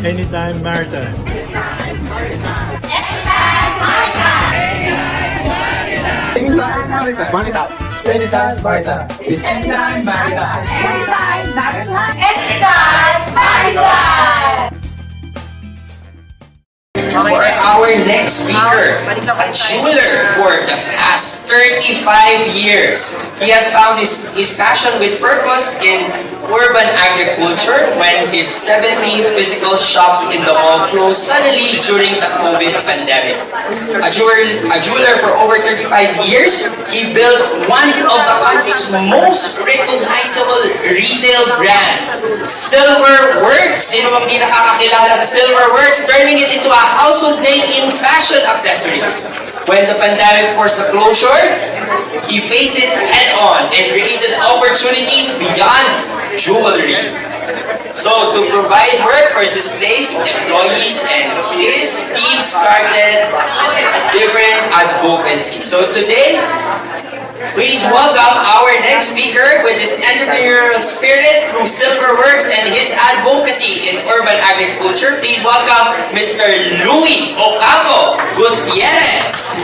Anytime Maritime. Anytime Maritime. Anytime Maritime. For our next speaker, a jeweler for the past 35 years. He has found his passion with purpose in urban agriculture when his 70 physical shops in the mall closed suddenly during the COVID pandemic. A jeweler for over 35 years, he built one of the country's most recognizable retail brand, Silverworks. Sino bang di nakakakilala sa Silverworks? Turning it into a household name in fashion accessories. When the pandemic forced a closure, he faced it head-on and created opportunities beyond jewelry. So to provide work for his place, employees and his team started different advocacy. So today, please welcome our next speaker with his entrepreneurial spirit through Silverworks and his advocacy in urban agriculture. Please welcome Mr. Louis Ocampo Gutierrez.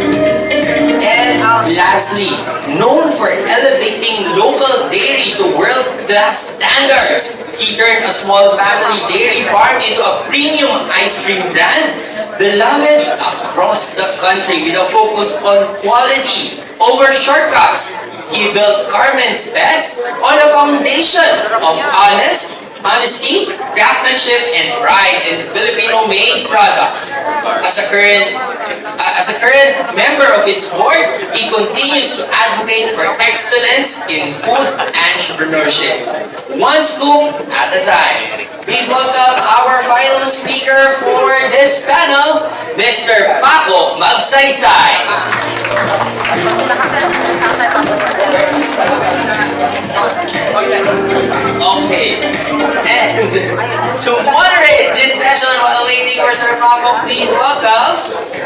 And lastly, known for elevating local dairy to world-class standards, he turned a small family dairy farm into a premium ice cream brand beloved across the country with a focus on quality over shortcuts. He built Carmen's Best on a foundation of honesty, craftsmanship, and pride in Filipino-made products. As a current member of its board, he continues to advocate for excellence in food entrepreneurship, one scoop at a time. Please welcome our final speaker for this panel, Mr. Paco Magsaysay. Okay, and to moderate this session while waiting for Sir Paco, please welcome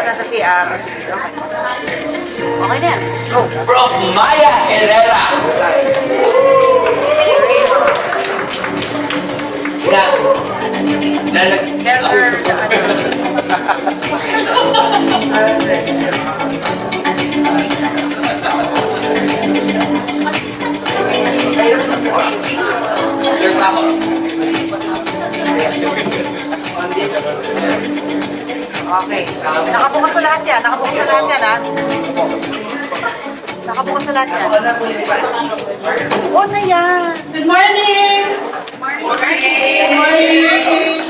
Nasa CR. Okay na yan. Go. Prof. Maya Herrera. Sir Paco. Okay. Nakabukas na lahat yan. Nakabukas na lahat yan, ha? Nakabukas na lahat yan. On na yan. Good morning! Good morning!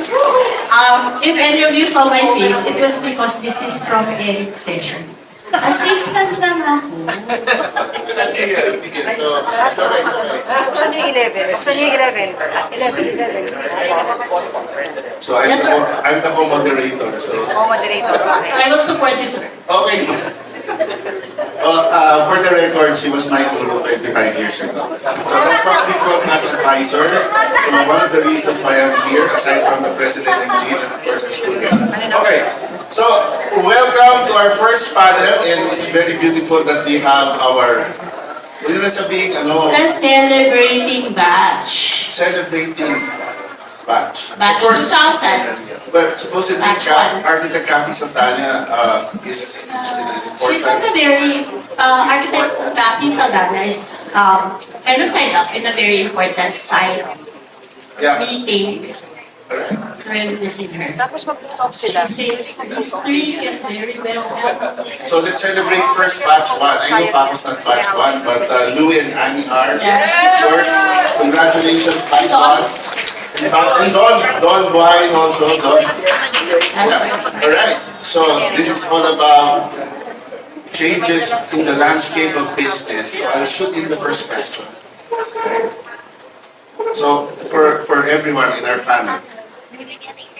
If any of you saw my face, it was because this is Prof. Eric's session. Assistant lang ako. Buksan niyo yung 11. Buksan niyo yung 11. 11. So I'm the co-moderator. So Co-moderator. Okay. I will support you, sir. okay. For the record, she was my guru 25 years ago. So that's what we call as advisor. So one of the reasons why I'm here, aside from the president and chief, and of course our school here. Okay. So welcome to our first panel, and it's very beautiful that we have our The celebrating batch. celebrating batch. Batch Of course, 2000. but supposedly Batch one. Architect Cathy Santana is She's not a important. very, architect Cathy Saldana is kind of tied up in a very important site Yeah. meeting. Alright. We're missing her. Tapos mag-top She sila. says these three can very well help. So let's celebrate first batch 1. I know Paco's not batch 1, but Louie and Annie are. Of course, congratulations batch 1. And Don Buhain also. Don. Yeah. Alright, so this is all about changes in the landscape of business. So I'll shoot in the first question. So for everyone in our panel,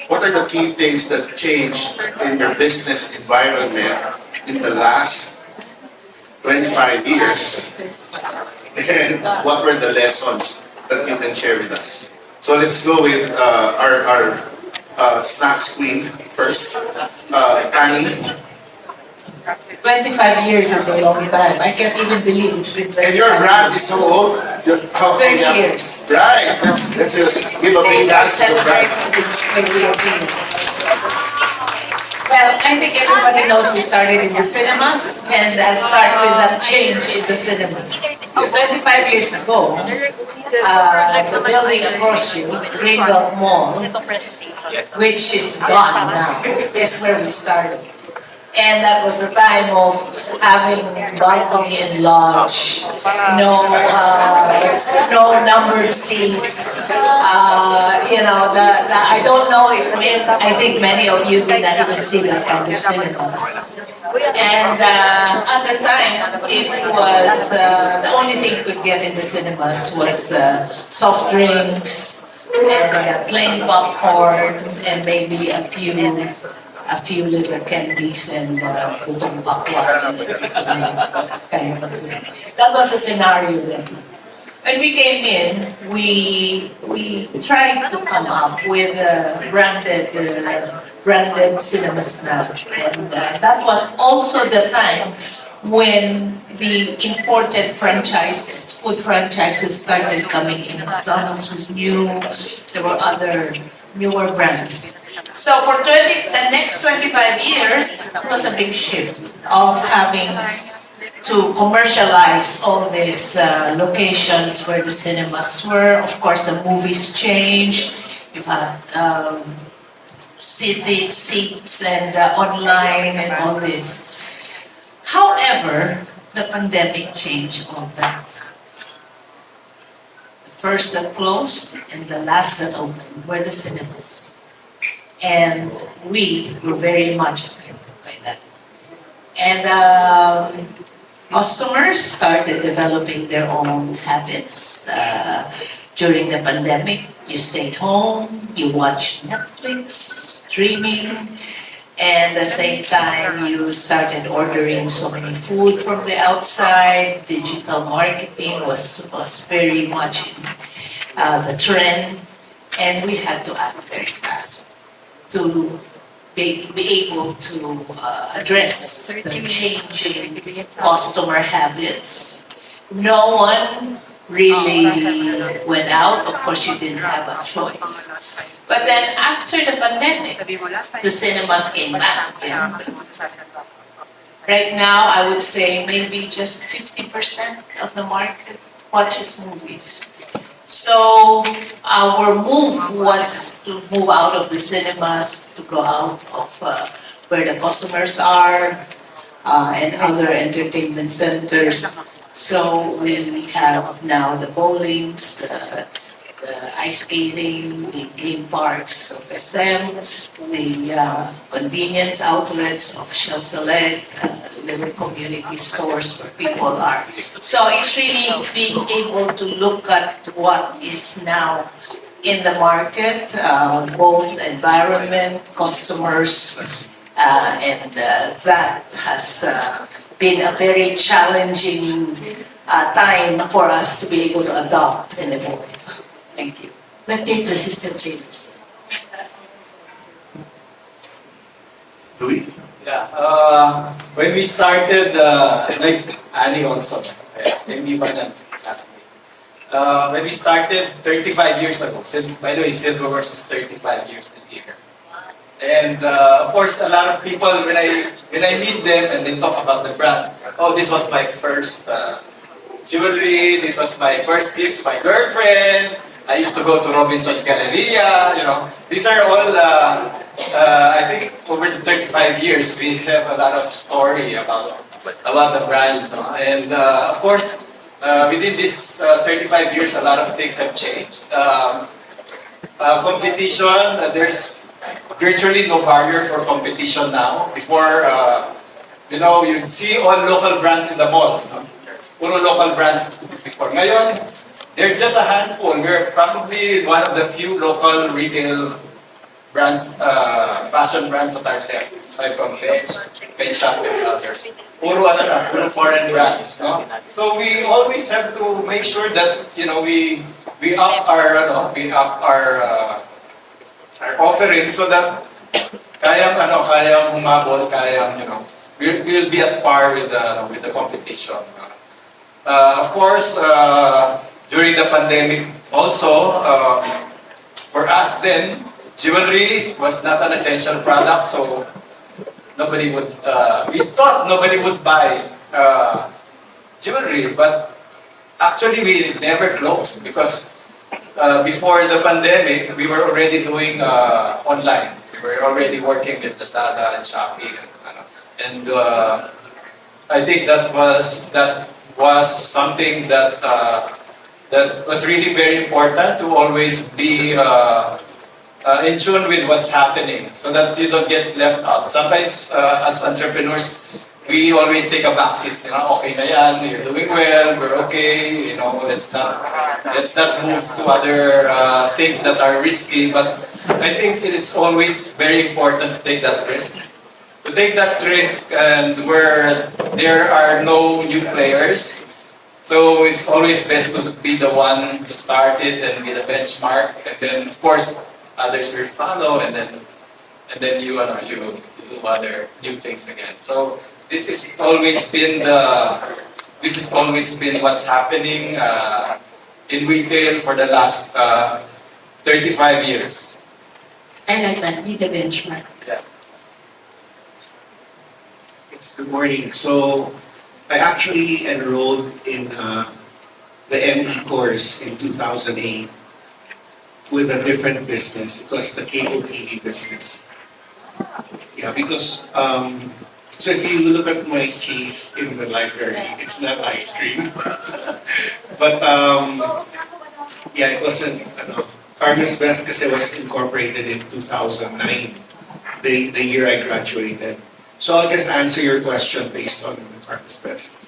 what are the key things that changed in your business environment in the last 25 years? And what were the lessons that you can share with us? So let's go with our snacks queen first. Annie, 25 years is a long time. I can't even believe it's been 25 and your brand years. is so old. 30 years. Right. Let's give a big dance to Celebrate that. its 30th year. Well, I think everybody knows we started in the cinemas, and I'll start with that change in the cinemas. 25 years ago, the building across you, Greenbelt Mall, which is gone now, is where we started. And that was the time of having balcony and lodge, no numbered seats. I don't know if I think many of you did not even see that kind of cinema. And at the time, it was the only thing you could get in the cinemas was soft drinks and plain popcorn and maybe a few little candies and putong bakwa and kind of thing. That was a scenario then. When we came in, we tried to come up with branded cinemas now, and that was also the time when the imported franchises, food franchises started coming in. McDonald's was new, there were other newer brands. So for the next 25 years, it was a big shift of having to commercialize all these locations where the cinemas were. Of course, the movies changed. You had seats and online and all this. However, the pandemic changed all that. The first that closed and the last that opened were the cinemas. And we were very much affected by that. And customers started developing their own habits. During the pandemic, you stayed home, you watched Netflix, streaming, and at the same time you started ordering so many food from the outside. Digital marketing was very much in the trend, and we had to act very fast to be able to address the changing customer habits. No one really went out. Of course, you didn't have a choice. But then after the pandemic, the cinemas came back again. Right now, I would say maybe just 50% of the market watches movies. So our move was to move out of the cinemas, to go out of where the customers are and other entertainment centers. So we have now the bowlings, the ice skating, the game parks of SM, the convenience outlets of Shell Select, little community stores where people are. So it's really being able to look at what is now in the market, both environment, customers, and that has been a very challenging time for us to be able to adopt and evolve. Thank you. Lactate-resistant chillers. Louis? Yeah, when we started, like Annie also, maybe by then, when we started 35 years ago, by the way, Silver Wars is 35 years this year. And of course, a lot of people, when I meet them and they talk about the brand, oh, this was my first jewelry, this was my first gift to my girlfriend, I used to go to Robinson's Galleria, These are all, I think over the 35 years, we have a lot of story about the brand. And of course, within this 35 years, a lot of things have changed. Competition, there's virtually no barrier for competition now. Before, you'd see all local brands in the malls. Puro local brands before. Ngayon, they're just a handful. We're probably one of the few local retail brands, fashion brands that are left, aside from Pet Shop and others. Puro foreign brands, no? So we always have to make sure that we up our offering so that kayang humabol, we'll be at par with the competition. Of course, during the pandemic also, for us then, jewelry was not an essential product, so nobody would, we thought nobody would buy jewelry, but actually we never closed because before the pandemic, we were already doing online. We were already working with Lazada and Shopee and I think that was something that that was really very important to always be in tune with what's happening so that you don't get left out. Sometimes as entrepreneurs, we always take a backseat. Okay na yan, you're doing well, we're okay. Let's not move to other things that are risky. But I think it's always very important to take that risk. To take that risk and where there are no new players. So it's always best to be the one to start it and be the benchmark, and then of course others will follow, and then you do other new things again. So this has always been what's happening in retail for the last 35 years. I like that, be the benchmark. Yeah. Yes, good morning. So I actually enrolled in the ME course in 2008 with a different business. It was the cable TV business. Yeah, because so if you look at my case in the library, it's not ice cream. But yeah, it wasn't, Carmen's Best kasi was incorporated in 2009, the year I graduated. So I'll just answer your question based on Carmen's Best.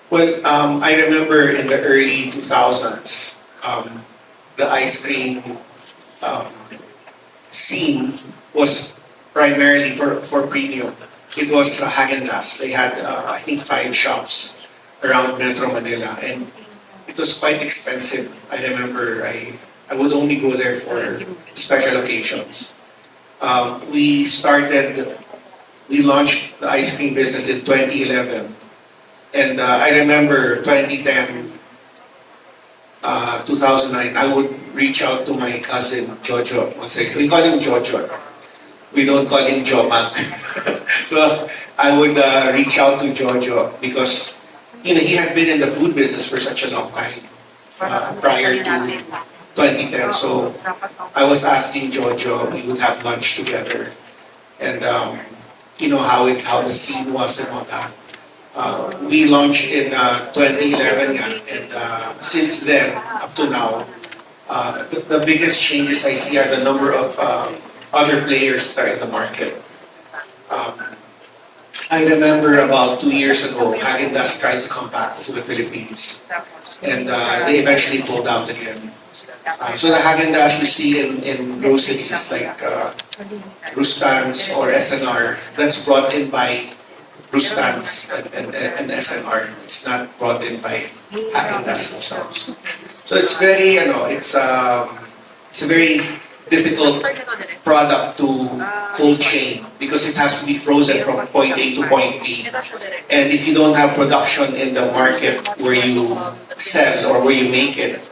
Well, I remember in the early 2000s, the ice cream scene was primarily for premium. It was Häagen-Dazs. They had, I think, 5 shops around Metro Manila, and it was quite expensive. I remember I would only go there for special occasions. We launched the ice cream business in 2011. And I remember 2010, 2009, I would reach out to my cousin Jojo. We call him Jojo. We don't call him Joman. So I would reach out to Jojo because he had been in the food business for such a long time prior to 2010. So I was asking Jojo, we would have lunch together, and how the scene was and all that. We launched in 2011, and since then up to now, the biggest changes I see are the number of other players that are in the market. I remember about 2 years ago, Häagen-Dazs tried to come back to the Philippines, and they eventually pulled out again. So the Häagen-Dazs you see in groceries like Rustan's or SNR, that's brought in by Rustan's and SNR. It's not brought in by Häagen-Dazs themselves. So it's very, it's a very difficult product to cold chain because it has to be frozen from point A to point B. And if you don't have production in the market where you sell or where you make it,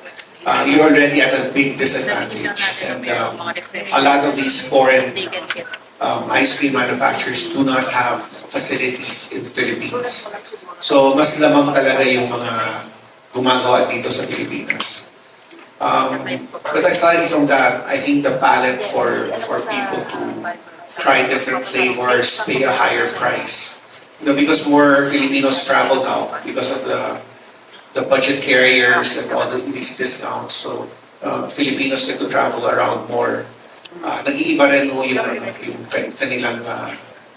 you're already at a big disadvantage. And a lot of these foreign ice cream manufacturers do not have facilities in the Philippines. So mas lamang talaga yung mga gumagawa dito sa Pilipinas. But aside from that, I think the palette for people to try different flavors, pay a higher price. Because more Filipinos travel now because of the budget carriers and all these discounts. So Filipinos get to travel around more. Nag-iiba rin yung kanilang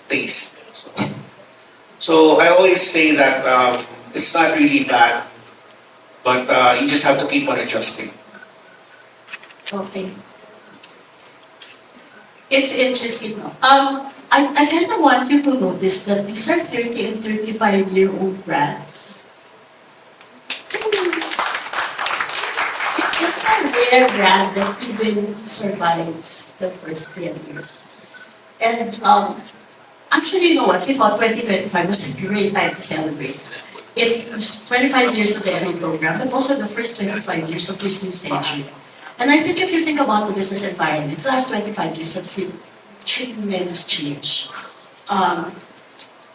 taste. So I always say that it's not really bad, but you just have to keep on adjusting. Okay. It's interesting. I kind of want you to notice that these are 30 and 35-year-old brands. It's a rare brand that even survives the first 10 years. And actually, you know what? We thought 2025 was a great time to celebrate. it was 25 years of the MA program, but also the first 25 years of this new century. And I think if you think about the business environment, the last 25 years have seen tremendous change.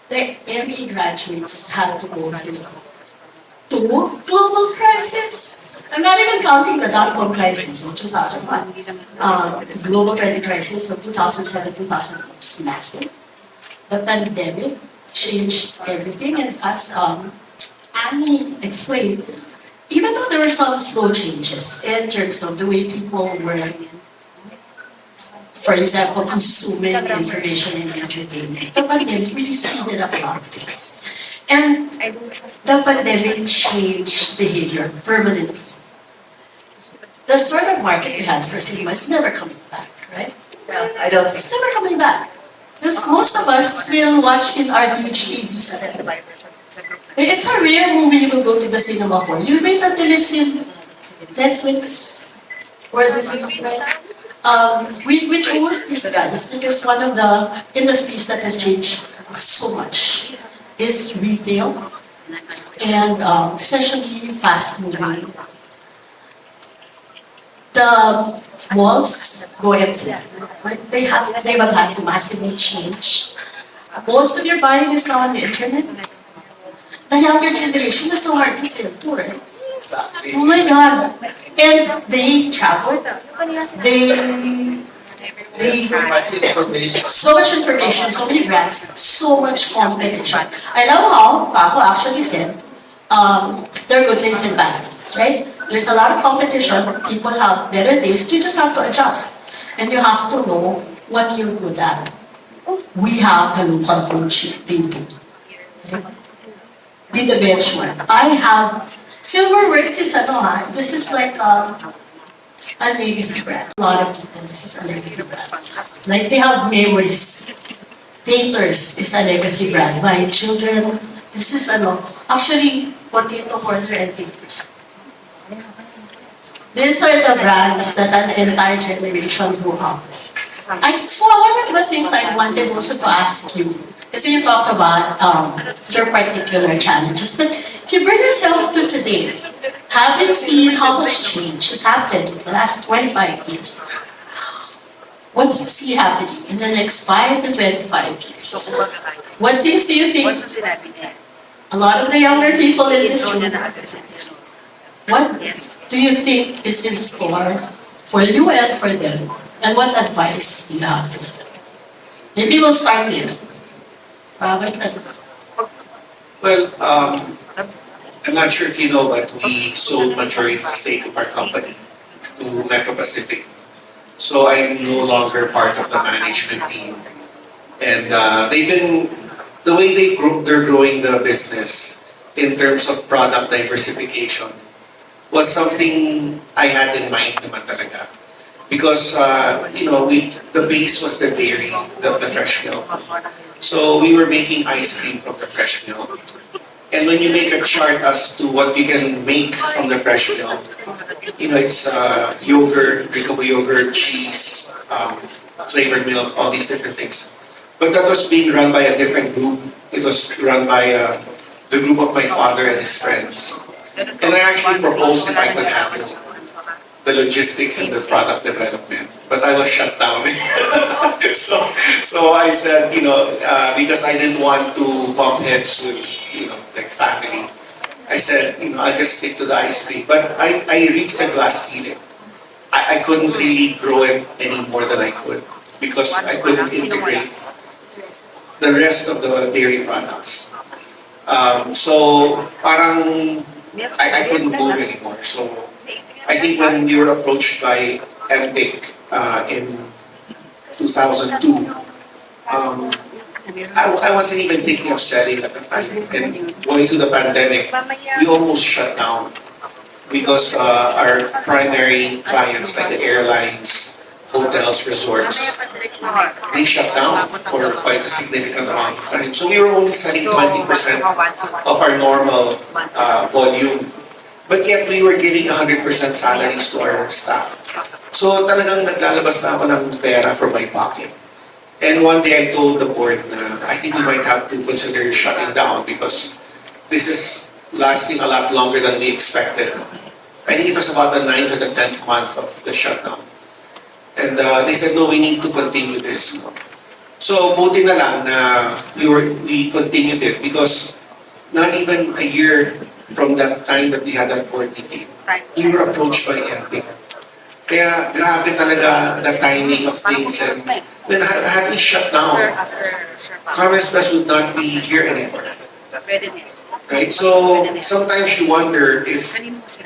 The MA graduates had to go through two global crises. I'm not even counting the dot-com crisis of 2001. The global credit crisis of 2007, 2008 was massive. The pandemic changed everything, and as Annie explained, even though there were some slow changes in terms of the way people were, for example, consuming information and entertainment, the pandemic really speeded up a lot of things. And the pandemic changed behavior permanently. The sort of market we had for cinema is never coming back, right? Well, I don't think It's so. never coming back. Because most of us will watch in our huge TV set. It's a rare movie you will go to the cinema for. You wait until it's in Netflix or Disney, right? We chose these guys because one of the industries that has changed so much is retail and essentially fast moving. The malls go empty. Right? They will have to massively change. Most of your buying is now on the internet. The younger generation is so hard to sell to, right? Exactly. Oh my God. And they travel. They So much information. so much information, so many brands, so much competition. I love how Paco actually said, there are good things and bad things, right? There's a lot of competition, people have better taste, you just have to adjust. And you have to know what you're good at. We have the local coach, they do. Okay? Be the benchmark. I have, Silverworks is this is like a legacy brand. A lot of people, this is a legacy brand. Like they have memories. Taters is a legacy brand. My children, this is actually potato corner and taters. These are the brands that an entire generation grew up. So one of the things I wanted also to ask you, kasi you talked about your particular challenges, but if you bring yourself to today, having seen how much change has happened in the last 25 years, what do you see happening in the next 5 to 25 years? What things do you think a lot of the younger people in this room, what do you think is in store for you and for them? And what advice do you have for them? Maybe we'll start there. Well, I'm not sure if you know, but we sold majority stake of our company to Metro Pacific. So I'm no longer part of the management team. And the way they're growing the business in terms of product diversification was something I had in mind naman talaga. Because, the base was the dairy, the fresh milk. So we were making ice cream from the fresh milk. And when you make a chart as to what you can make from the fresh milk, it's yogurt, drinkable yogurt, cheese, flavored milk, all these different things. But that was being run by a different group. It was run by the group of my father and his friends. And I actually proposed if I could handle the logistics and the product development, but I was shut down. so I said, because I didn't want to bump heads with, like family, I said, I'll just stick to the ice cream. But I reached a glass ceiling. I couldn't really grow it any more than I could because I couldn't integrate the rest of the dairy products. So parang I couldn't move anymore. So I think when we were approached by MPIC in 2002, I wasn't even thinking of selling at the time. And going through the pandemic, we almost shut down because our primary clients, like the airlines, hotels, resorts, they shut down for quite a significant amount of time. So we were only selling 20% of our normal volume. But yet we were giving 100% salaries to our staff. So talagang naglalabas na ako ng pera from my pocket. And one day I told the board na I think we might have to consider shutting down because this is lasting a lot longer than we expected. I think it was about the 9th or the 10th month of the shutdown. And they said, no, we need to continue this. So buti na lang na we continued it because not even a year from that time that we had that board meeting, we were approached by MP. Kaya grabe talaga the timing of things, and when had we shut down, Carmen's Best would not be here anymore. Right? So sometimes you wonder if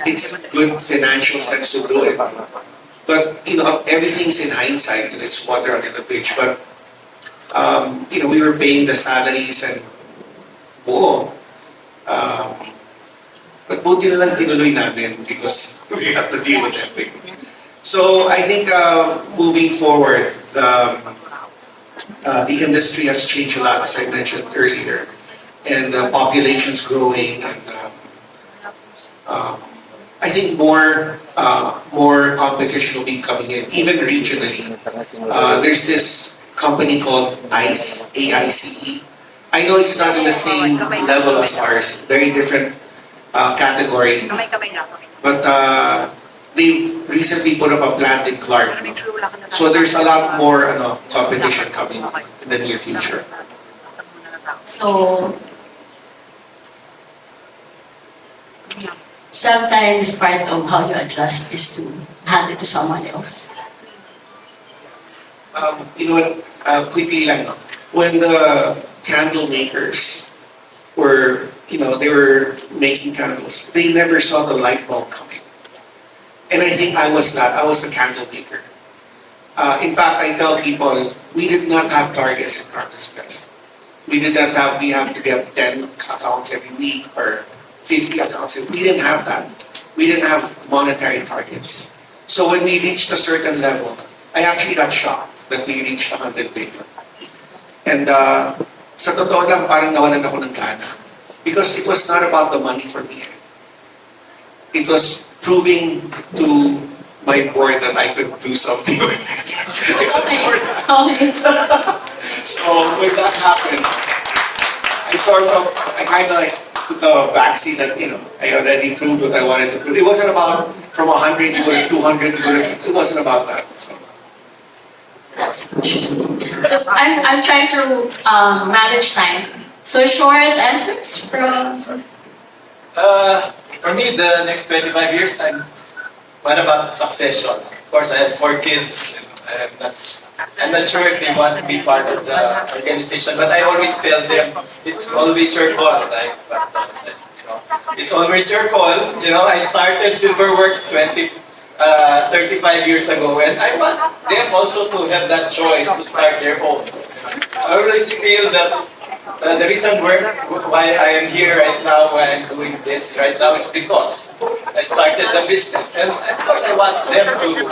it's good financial sense to do it. But you know, everything's in hindsight, and it's water under the bridge. But you know, we were paying the salaries and buo. But buti na lang tinuloy namin because we have to deal with everything. So I think moving forward, the industry has changed a lot, as I mentioned earlier, and the population's growing, and I think more competition will be coming in, even regionally. There's this company called ICE, AICE. I know it's not in the same level as ours, very different category, but they've recently put up a plant in Clark. So there's a lot more competition coming in the near future. So, sometimes part of how you adjust is to hand it to someone else. You know what, quickly lang, no? When the candle makers were, they were making candles, they never saw the light bulb coming. And I think I was that. I was the candle maker. In fact, I tell people, we did not have targets in Carmen's Best. We did not have, we have to get 10 accounts every week or 50 accounts. We didn't have that. We didn't have monetary targets. So when we reached a certain level, I actually got shocked that we reached 100 billion. And sa totoo lang, parang nawalan ako ng gana. Because it was not about the money for me. It was proving to my board that I could do something with it. It was more So when that happened, I kind of like took a backseat that, I already proved what I wanted to prove. It wasn't about from 100 to go to 200 to go to, it wasn't about that. So. That's interesting. So I'm trying to manage time. So short answers from... For me, the next 25 years, what about succession? Of course, I have 4 kids. And I'm not sure if they want to be part of the organization, but I always tell them, it's always your call, like what Don said, It's always your call. I started Silverworks 35 years ago, and I want them also to have that choice to start their own. I always feel that the reason why I am here right now, why I'm doing this right now, is because I started the business. And of course, I want them to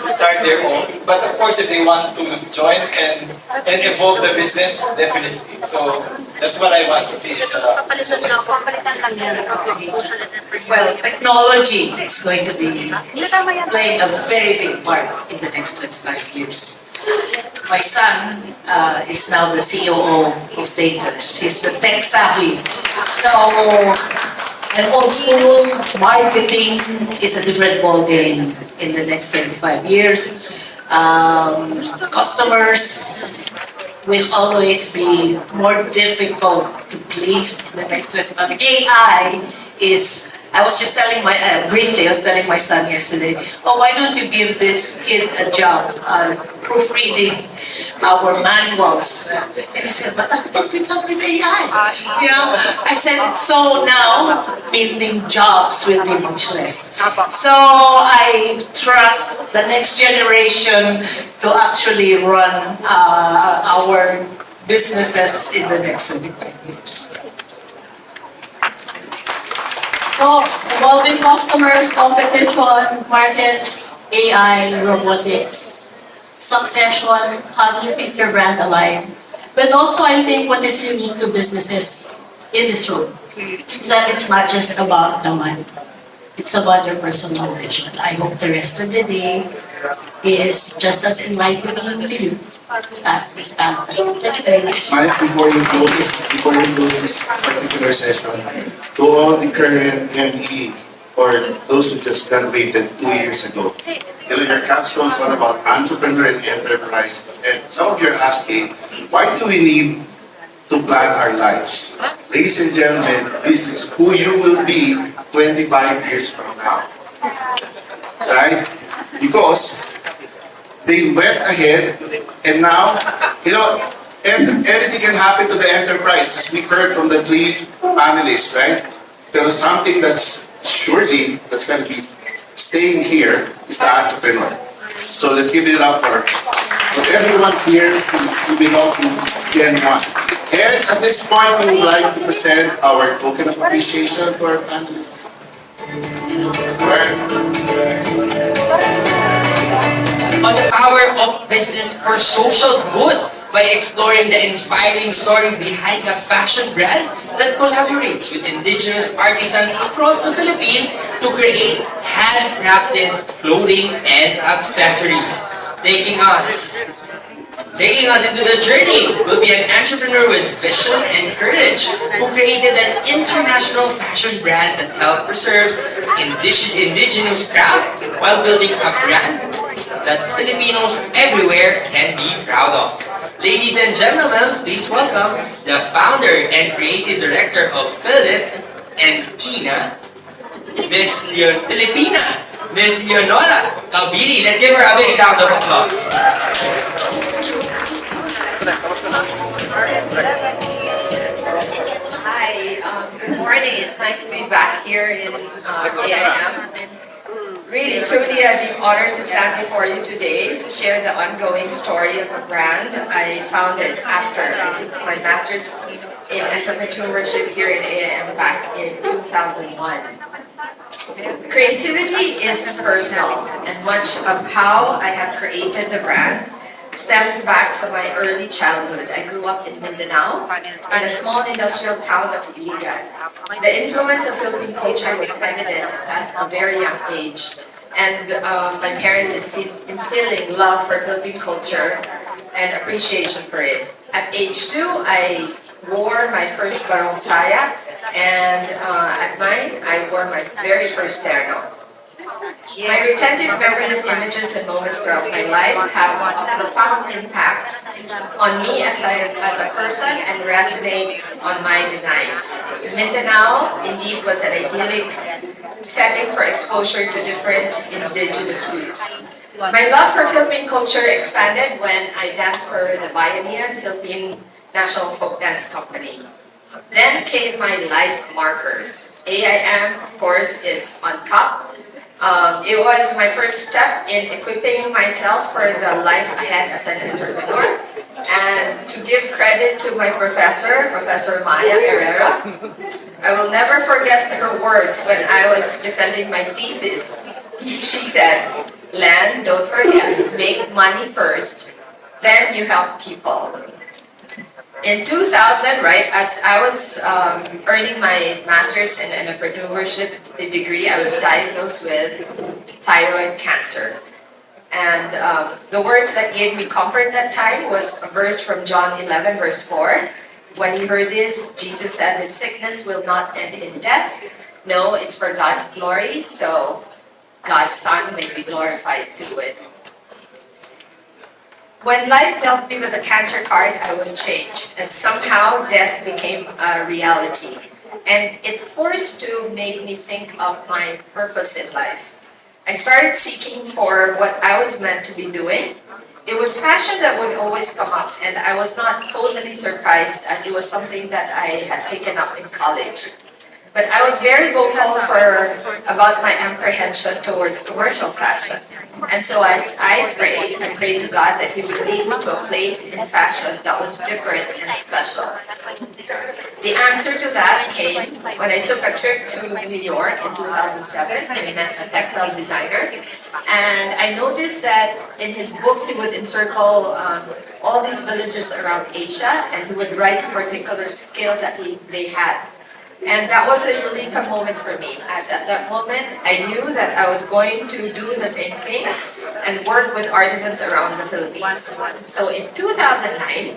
start their own. But of course, if they want to join and evolve the business, definitely. So that's what I want to see. Well, technology is going to be playing a very big part in the next 25 years. My son is now the COO of Daters. He's the tech savvy. So, an old school marketing is a different ball game in the next 25 years. Customers will always be more difficult to please in the next 25 years. AI is, I was just telling briefly, I was telling my son yesterday, why don't you give this kid a job proofreading our manuals? And he said, but that can be done with AI. I said, so now, building jobs will be much less. So I trust the next generation to actually run our businesses in the next 25 years. So, evolving customers, competition, markets, AI, robotics, succession, how do you keep your brand alive? But also, I think what is unique to businesses in this room is that it's not just about the money. It's about your personal vision. I hope the rest of the day He is just as enlightening to you as this panel. Thank you very much. Mike, before you close this particular session, to all the current ME or those who just graduated 2 years ago, your capstone is all about entrepreneur and enterprise. And some of you are asking, why do we need to plan our lives? Ladies and gentlemen, this is who you will be 25 years from now. Right? Because they went ahead and now, anything can happen to the enterprise, as we heard from the three panelists, right? There is something that's going to be staying here is the entrepreneur. So let's give it up for everyone here who belong to Gen 1. And at this point, we would like to present our token of appreciation to our panelists. On the power of business for social good by exploring the inspiring story behind a fashion brand that collaborates with indigenous artisans across the Philippines to create handcrafted clothing and accessories. Taking us into the journey will be an entrepreneur with vision and courage who created an international fashion brand that helped preserves indigenous craft while building a brand that Filipinos everywhere can be proud of. Ladies and gentlemen, please welcome the founder and creative director of Philip and Ina, Miss Leonora Calviri. Let's give her a big round of applause. Hi, good morning. It's nice to be back here in AIM. Really, truly a deep honor to stand before you today to share the ongoing story of a brand I founded after I took my master's in entrepreneurship here at AIM back in 2001. Creativity is personal, and much of how I have created the brand stems back from my early childhood. I grew up in Mindanao, in a small industrial town of Iligan. The influence of Philippine culture was evident at a very young age, and my parents instilling love for Philippine culture and appreciation for it. At age 2, I wore my first barong saya, and at 9, I wore my very first terno. My retentive memory of images and moments throughout my life have a profound impact on me as a person and resonates on my designs. Mindanao indeed was an idyllic setting for exposure to different indigenous groups. My love for Philippine culture expanded when I danced for the Bayanihan Philippine National Folk Dance Company. Then came my life markers. AIM, of course, is on top. It was my first step in equipping myself for the life ahead as an entrepreneur. And to give credit to my professor, Professor Maya Herrera, I will never forget her words when I was defending my thesis. She said, "Len, don't forget, make money first, then you help people." In 2000, right, as I was earning my master's in entrepreneurship degree, I was diagnosed with thyroid cancer. And the words that gave me comfort that time was a verse from John 11, verse 4. When he heard this, Jesus said, "This sickness will not end in death. No, it's for God's glory, so God's Son may be glorified through it." When life dealt me with a cancer card, I was changed, and somehow death became a reality. And it forced to make me think of my purpose in life. I started seeking for what I was meant to be doing. It was fashion that would always come up, and I was not totally surprised that it was something that I had taken up in college. But I was very vocal about my apprehension towards commercial fashion. And so as I prayed to God that He would lead me to a place in fashion that was different and special. The answer to that came when I took a trip to New York in 2007 and met a textile designer. And I noticed that in his books he would encircle all these villages around Asia, and he would write a particular skill that they had. And that was a eureka moment for me, as at that moment I knew that I was going to do the same thing and work with artisans around the Philippines. So in 2009,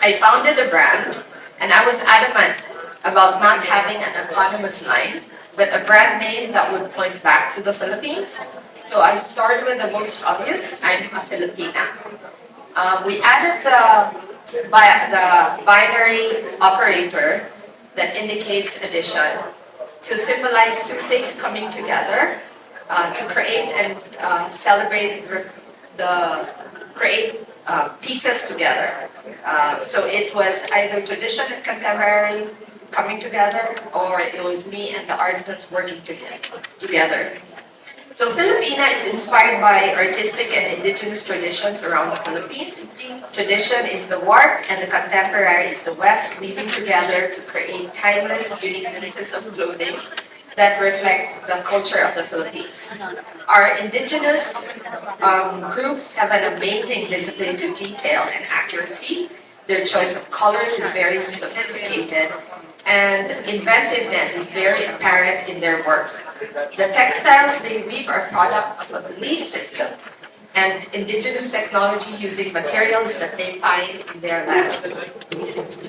I founded a brand, and I was adamant about not having an eponymous line, but a brand name that would point back to the Philippines. So I started with the most obvious, I'm a Filipina. We added the binary operator that indicates addition to symbolize two things coming together to create and celebrate create pieces together. So it was either tradition and contemporary coming together, or it was me and the artisans working together. So Filipina is inspired by artistic and indigenous traditions around the Philippines. Tradition is the warp and the contemporary is the weft, weaving together to create timeless, unique pieces of clothing that reflect the culture of the Philippines. Our indigenous groups have an amazing discipline to detail and accuracy. Their choice of colors is very sophisticated, and inventiveness is very apparent in their work. The textiles they weave are product of a belief system and indigenous technology using materials that they find in their land.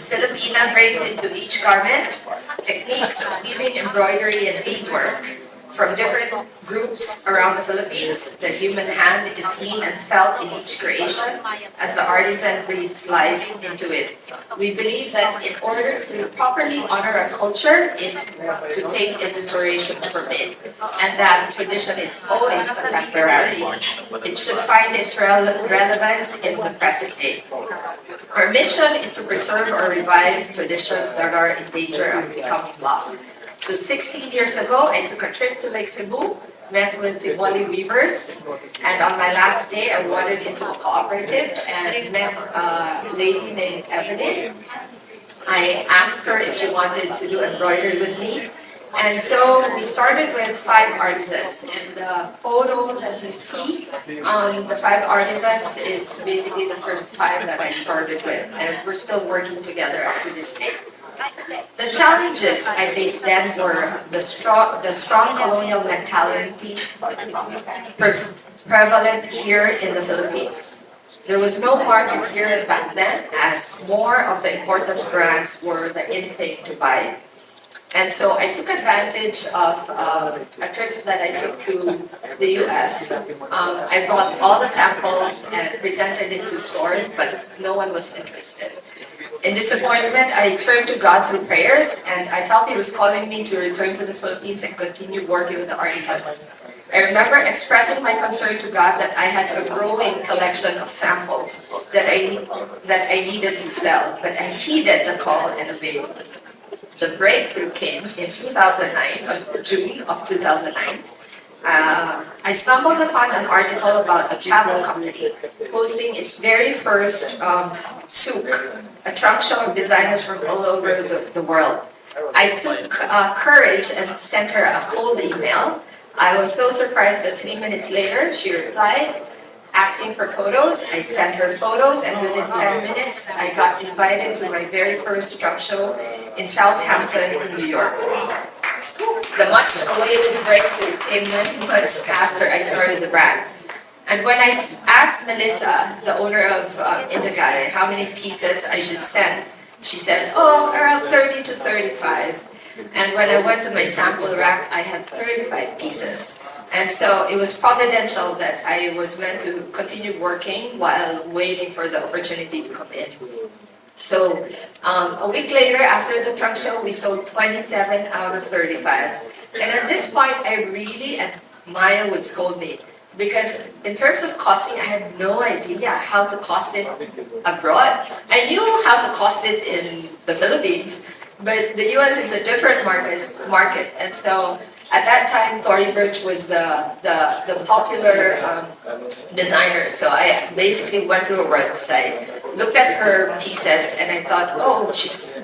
Filipina brings into each garment techniques of weaving, embroidery, and beadwork from different groups around the Philippines. The human hand is seen and felt in each creation as the artisan breathes life into it. We believe that in order to properly honor a culture is to take inspiration from it, and that tradition is always contemporary. It should find its relevance in the present day. Our mission is to preserve or revive traditions that are in danger of becoming lost. So 16 years ago, I took a trip to Lake Cebu, met with the Wali weavers, and on my last day, I wandered into a cooperative and met a lady named Evelyn. I asked her if she wanted to do embroidery with me, and so we started with 5 artisans. And the photo that you see, the 5 artisans is basically the first 5 that I started with, and we're still working together up to this day. The challenges I faced then were the strong colonial mentality prevalent here in the Philippines. There was no market here back then, as more of the important brands were the in thing to buy. And so I took advantage of a trip that I took to the US. I brought all the samples and presented it to stores, but no one was interested. In disappointment, I turned to God through prayers, and I felt He was calling me to return to the Philippines and continue working with the artisans. I remember expressing my concern to God that I had a growing collection of samples that I needed to sell, but I heeded the call and obeyed. The breakthrough came in 2009, June of 2009. I stumbled upon an article about a travel company hosting its very first souk, a trunk show of designers from all over the world. I took courage and sent her a cold email. I was so surprised that 3 minutes later, she replied, asking for photos. I sent her photos, and within 10 minutes, I got invited to my very first trunk show in Southampton in New York. The much-awaited breakthrough came many months after I started the brand. And when I asked Melissa, the owner of Indagare, how many pieces I should send, she said, oh, around 30 to 35. And when I went to my sample rack, I had 35 pieces. And so it was providential that I was meant to continue working while waiting for the opportunity to come in. So a week later, after the trunk show, we sold 27 out of 35. And at this point, I really, and Maya would scold me, because in terms of costing, I had no idea how to cost it abroad. I knew how to cost it in the Philippines, but the US is a different market. And so at that time, Tory Burch was the popular designer. So I basically went through her website, looked at her pieces, and I thought, oh, she's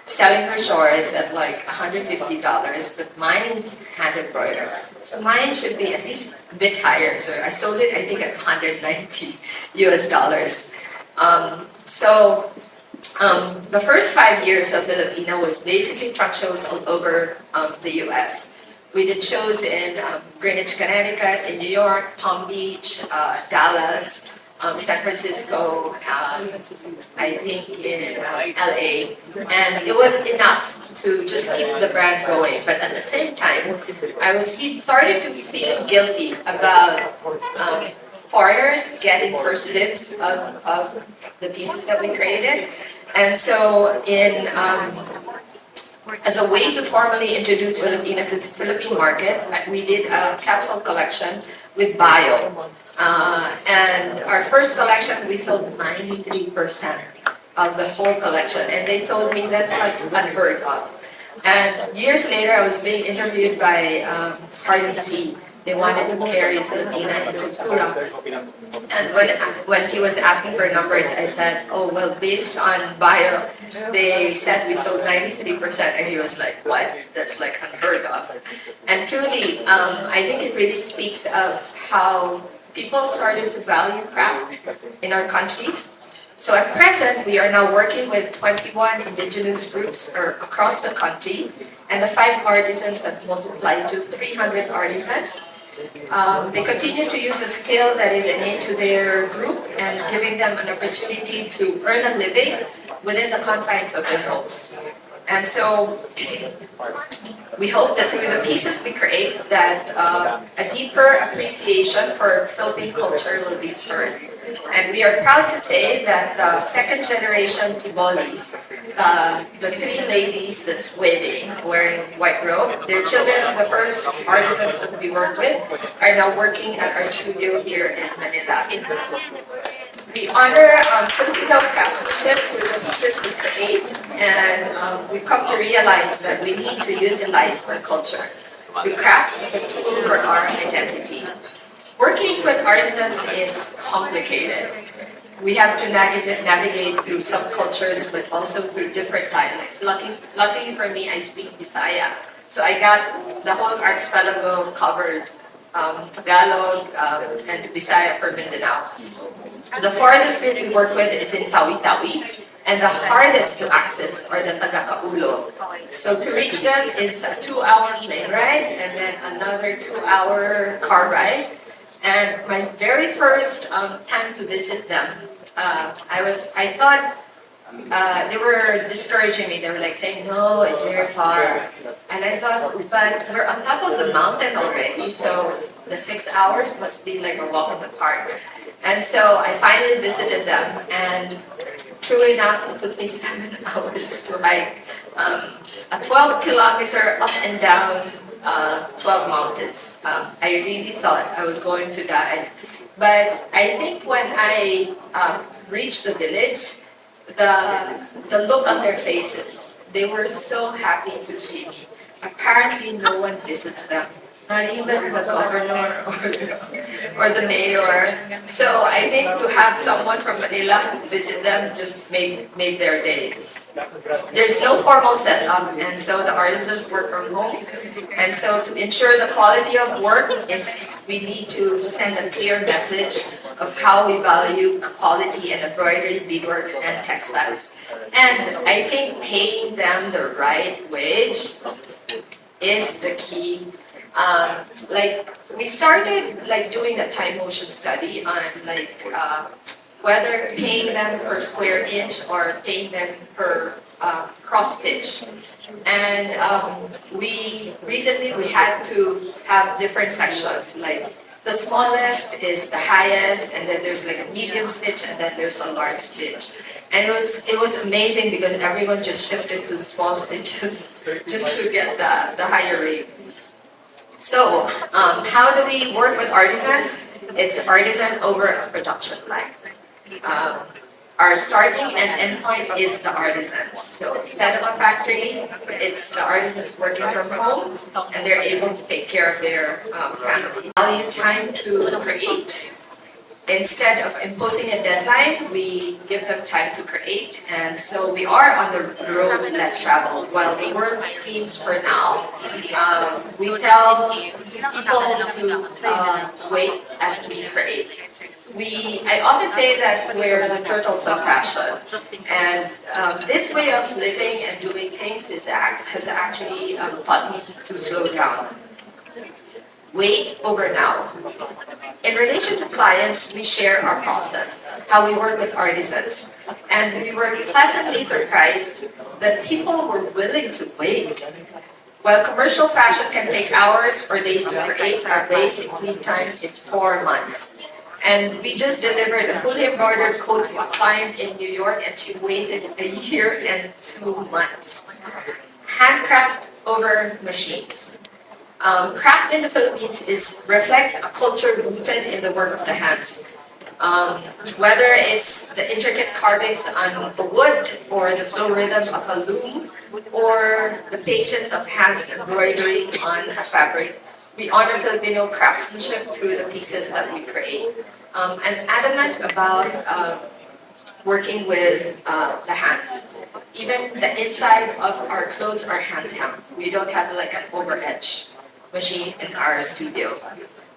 selling her shorts at like $150, but mine's hand embroidered. So mine should be at least a bit higher. So I sold it, I think, at $190 US. The first 5 years of Filipina was basically trunk shows all over the US. We did shows in Greenwich, Connecticut, in New York, Palm Beach, Dallas, San Francisco, I think in LA. And it was enough to just keep the brand going. But at the same time, started to feel guilty about foreigners getting first dibs of the pieces that we created. And so as a way to formally introduce Filipina to the Philippine market, we did a capsule collection with Bio. And our first collection, we sold 93% of the whole collection. And they told me that's like unheard of. And years later, I was being interviewed by Harley C. They wanted to carry Filipina in Cultura. And when he was asking for numbers, I said, oh, well, based on Bio, they said we sold 93%. And he was like, what? That's like unheard of. And truly, I think it really speaks of how people started to value craft in our country. So at present, we are now working with 21 indigenous groups across the country, and the 5 artisans have multiplied to 300 artisans. They continue to use a skill that is innate to their group and giving them an opportunity to earn a living within the confines of their homes. And so we hope that through the pieces we create that a deeper appreciation for Philippine culture will be spurred. And we are proud to say that the second generation Tibolis, the 3 ladies that's waving, wearing white robe, they're children of the first artisans that we work with, are now working at our studio here in Manila. We honor Filipino craftsmanship through the pieces we create, and we've come to realize that we need to utilize our culture through crafts as a tool for our identity. Working with artisans is complicated. We have to navigate through subcultures, but also through different dialects. Luckily for me, I speak Bisaya, so I got the whole archipelago covered, Tagalog and Bisaya for Mindanao. The farthest group we work with is in Tawi-Tawi, and the hardest to access are the Taga-Kaulo. So to reach them is a 2-hour plane ride and then another 2-hour car ride. And my very first time to visit them, I thought they were discouraging me. They were like saying, no, it's very far. And I thought, but we're on top of the mountain already, so the 6 hours must be like a walk in the park. And so I finally visited them, and true enough, it took me 7 hours to hike a 12-kilometer up and down 12 mountains. I really thought I was going to die. But I think when I reached the village, the look on their faces, they were so happy to see me. Apparently no one visits them, not even the governor or the mayor. So I think to have someone from Manila visit them just made their day. There's no formal setup, and so the artisans work from home. And so to ensure the quality of work, we need to send a clear message of how we value quality and embroidery, beadwork, and textiles. And I think paying them the right wage is the key. We started doing a time motion study on whether paying them per square inch or paying them per cross stitch. And we had to have different sections, like the smallest is the highest, and then there's like a medium stitch, and then there's a large stitch. And it was amazing because everyone just shifted to small stitches just to get the higher rate. So how do we work with artisans? It's artisan over a production line. Our starting and end point is the artisans. So instead of a factory, it's the artisans working from home, and they're able to take care of their family. Value time to create. Instead of imposing a deadline, we give them time to create, and so we are on the road less traveled. While the world screams for now, we tell people to wait as we create. I often say that we're the turtles of fashion, and this way of living and doing things has actually taught me to slow down. Wait over now. In relation to clients, we share our process, how we work with artisans. And we were pleasantly surprised that people were willing to wait. While commercial fashion can take hours or days to create, our basic lead time is 4 months. And we just delivered a fully embroidered coat to a client in New York, and she waited a year and 2 months. Handcraft over machines. Craft in the Philippines is reflect a culture rooted in the work of the hands. Whether it's the intricate carvings on the wood or the slow rhythm of a loom or the patience of hands embroidering on a fabric, we honor Filipino craftsmanship through the pieces that we create. I'm adamant about working with the hands. Even the inside of our clothes are hand-hemmed. We don't have like an overhedge machine in our studio.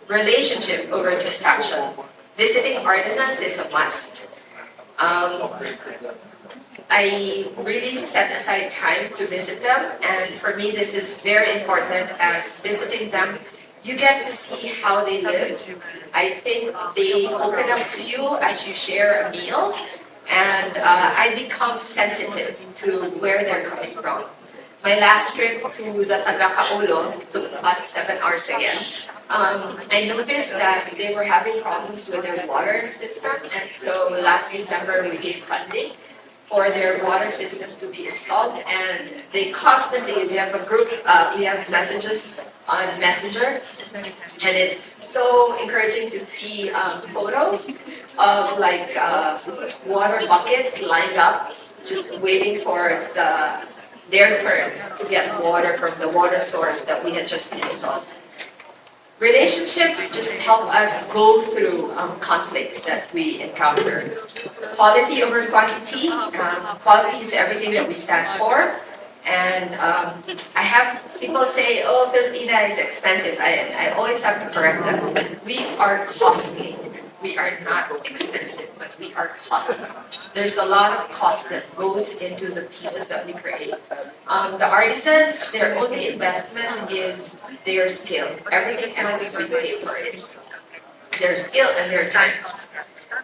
Relationship over transaction. Visiting artisans is a must. I really set aside time to visit them, and for me this is very important. As visiting them, you get to see how they live. I think they open up to you as you share a meal, and I become sensitive to where they're coming from. My last trip to the Tagakaulo took us 7 hours again. I noticed that they were having problems with their water system, and so last December we gave funding for their water system to be installed, and they constantly, we have a group, we have messages on Messenger, and it's so encouraging to see photos of like water buckets lined up, just waiting for their turn to get water from the water source that we had just installed. Relationships just help us go through conflicts that we encounter. Quality over quantity. Quality is everything that we stand for. And I have people say, oh, Filipina is expensive. I always have to correct them. We are costly. We are not expensive, but we are costly. There's a lot of cost that goes into the pieces that we create. The artisans, their only investment is their skill. Everything else we pay for it. Their skill and their time.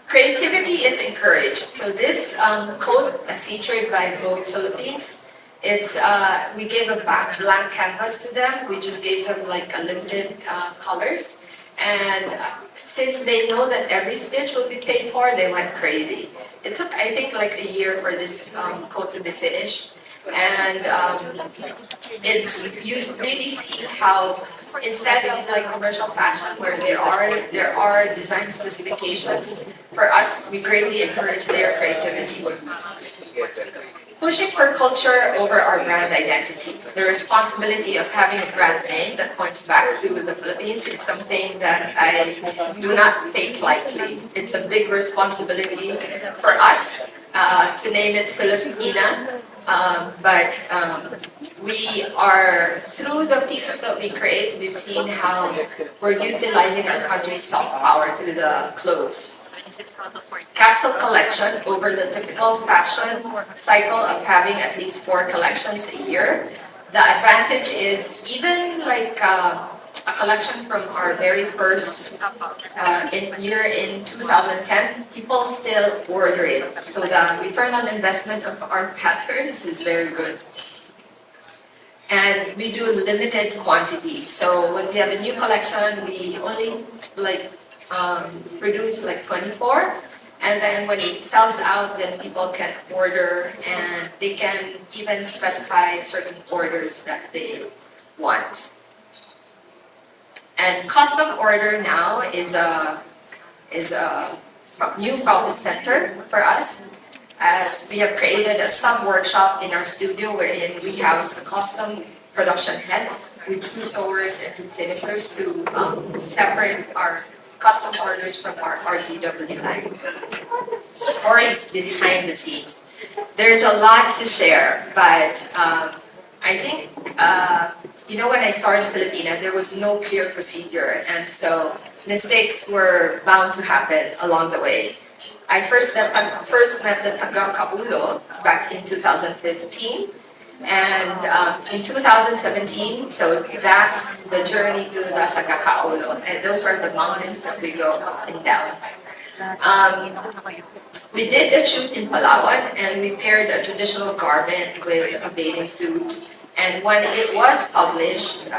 Creativity is encouraged. So this coat featured by Vogue Philippines, it's we gave a blank canvas to them. We just gave them like a limited colors. And since they know that every stitch will be paid for, they went crazy. It took, I think, like a year for this coat to be finished. And you really see how instead of like commercial fashion where there are design specifications, for us, we greatly encourage their creativity. Pushing for culture over our brand identity. The responsibility of having a brand name that points back to the Philippines is something that I do not take lightly. It's a big responsibility for us to name it Filipina. But we are, through the pieces that we create, we've seen how we're utilizing our country's soft power through the clothes. Capsule collection over the typical fashion cycle of having at least 4 collections a year. The advantage is even like a collection from our very first year in 2010, people still order it. So the return on investment of our patterns is very good. And we do limited quantities. So when we have a new collection, we only produce like 24, and then when it sells out, then people can order, and they can even specify certain orders that they want. And custom order now is a new profit center for us, as we have created a sub-workshop in our studio wherein we house a custom production head with 2 sewers and 2 finishers to separate our custom orders from our RTW line. Stories behind the scenes. There's a lot to share, but I think, when I started Filipina, there was no clear procedure, and so mistakes were bound to happen along the way. I first met the Tagakaulo back in 2015, And in 2017, so that's the journey to the Tagakaolo, and those are the mountains that we go up and down. We did the shoot in Palawan, and we paired a traditional garment with a bathing suit. And when it was published,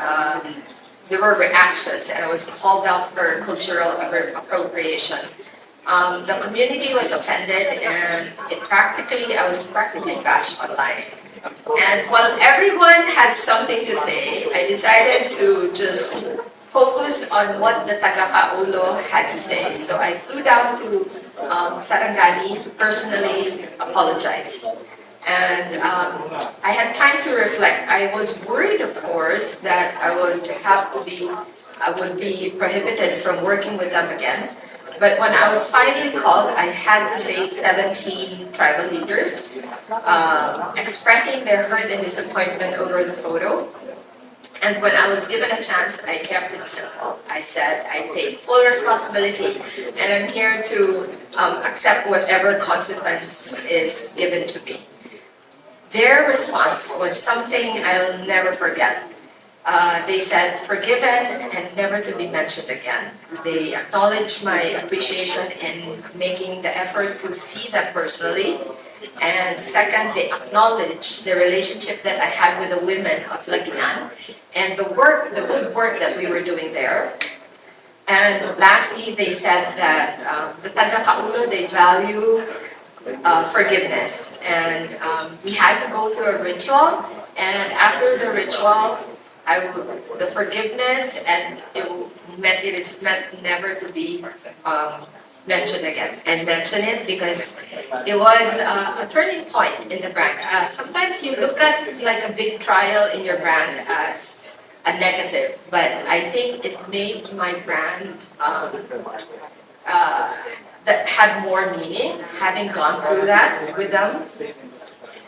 there were reactions, and I was called out for cultural appropriation. The community was offended, and I was practically bashed online. And while everyone had something to say, I decided to just focus on what the Tagakaulo had to say. So I flew down to Sarangani to personally apologize. And I had time to reflect. I was worried, of course, that I would be prohibited from working with them again. But when I was finally called, I had to face 17 tribal leaders expressing their hurt and disappointment over the photo. And when I was given a chance, I kept it simple. I said, I take full responsibility, and I'm here to accept whatever consequence is given to me. Their response was something I'll never forget. They said, forgiven and never to be mentioned again. They acknowledged my appreciation in making the effort to see them personally. And second, they acknowledged the relationship that I had with the women of Laginan and the good work that we were doing there. And lastly, they said that the Tagakaulo, they value forgiveness. And we had to go through a ritual, and after the ritual, the forgiveness, and it is meant never to be mentioned again. And mention it because it was a turning point in the brand. Sometimes you look at like a big trial in your brand as a negative, but I think it made my brand that had more meaning, having gone through that with them.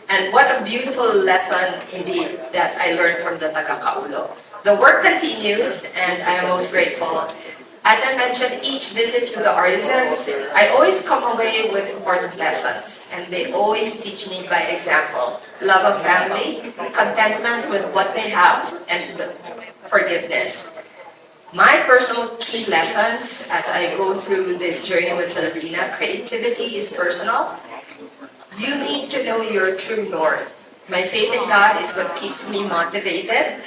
And what a beautiful lesson indeed that I learned from the Tagakaulo. The work continues, and I am most grateful. As I mentioned, each visit to the artisans, I always come away with important lessons, and they always teach me by example. Love of family, contentment with what they have, and forgiveness. My personal key lessons as I go through this journey with Filipina, creativity is personal. You need to know your true north. My faith in God is what keeps me motivated.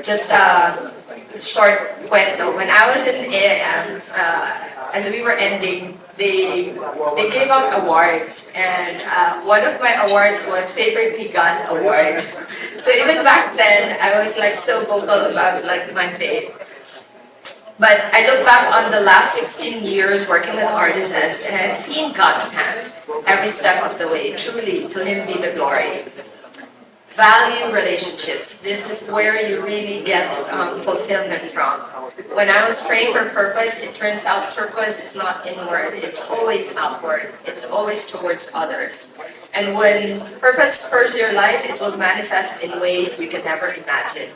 Just a short cuento. When I was in AM, as we were ending, they gave out awards, and one of my awards was Favorite Higan Award. So even back then, I was like so vocal about like my faith. But I look back on the last 16 years working with artisans, and I've seen God's hand every step of the way. Truly, to Him be the glory. Value relationships. This is where you really get fulfillment from. When I was praying for purpose, it turns out purpose is not inward. It's always outward. It's always towards others. And when purpose spurs your life, it will manifest in ways you can never imagine.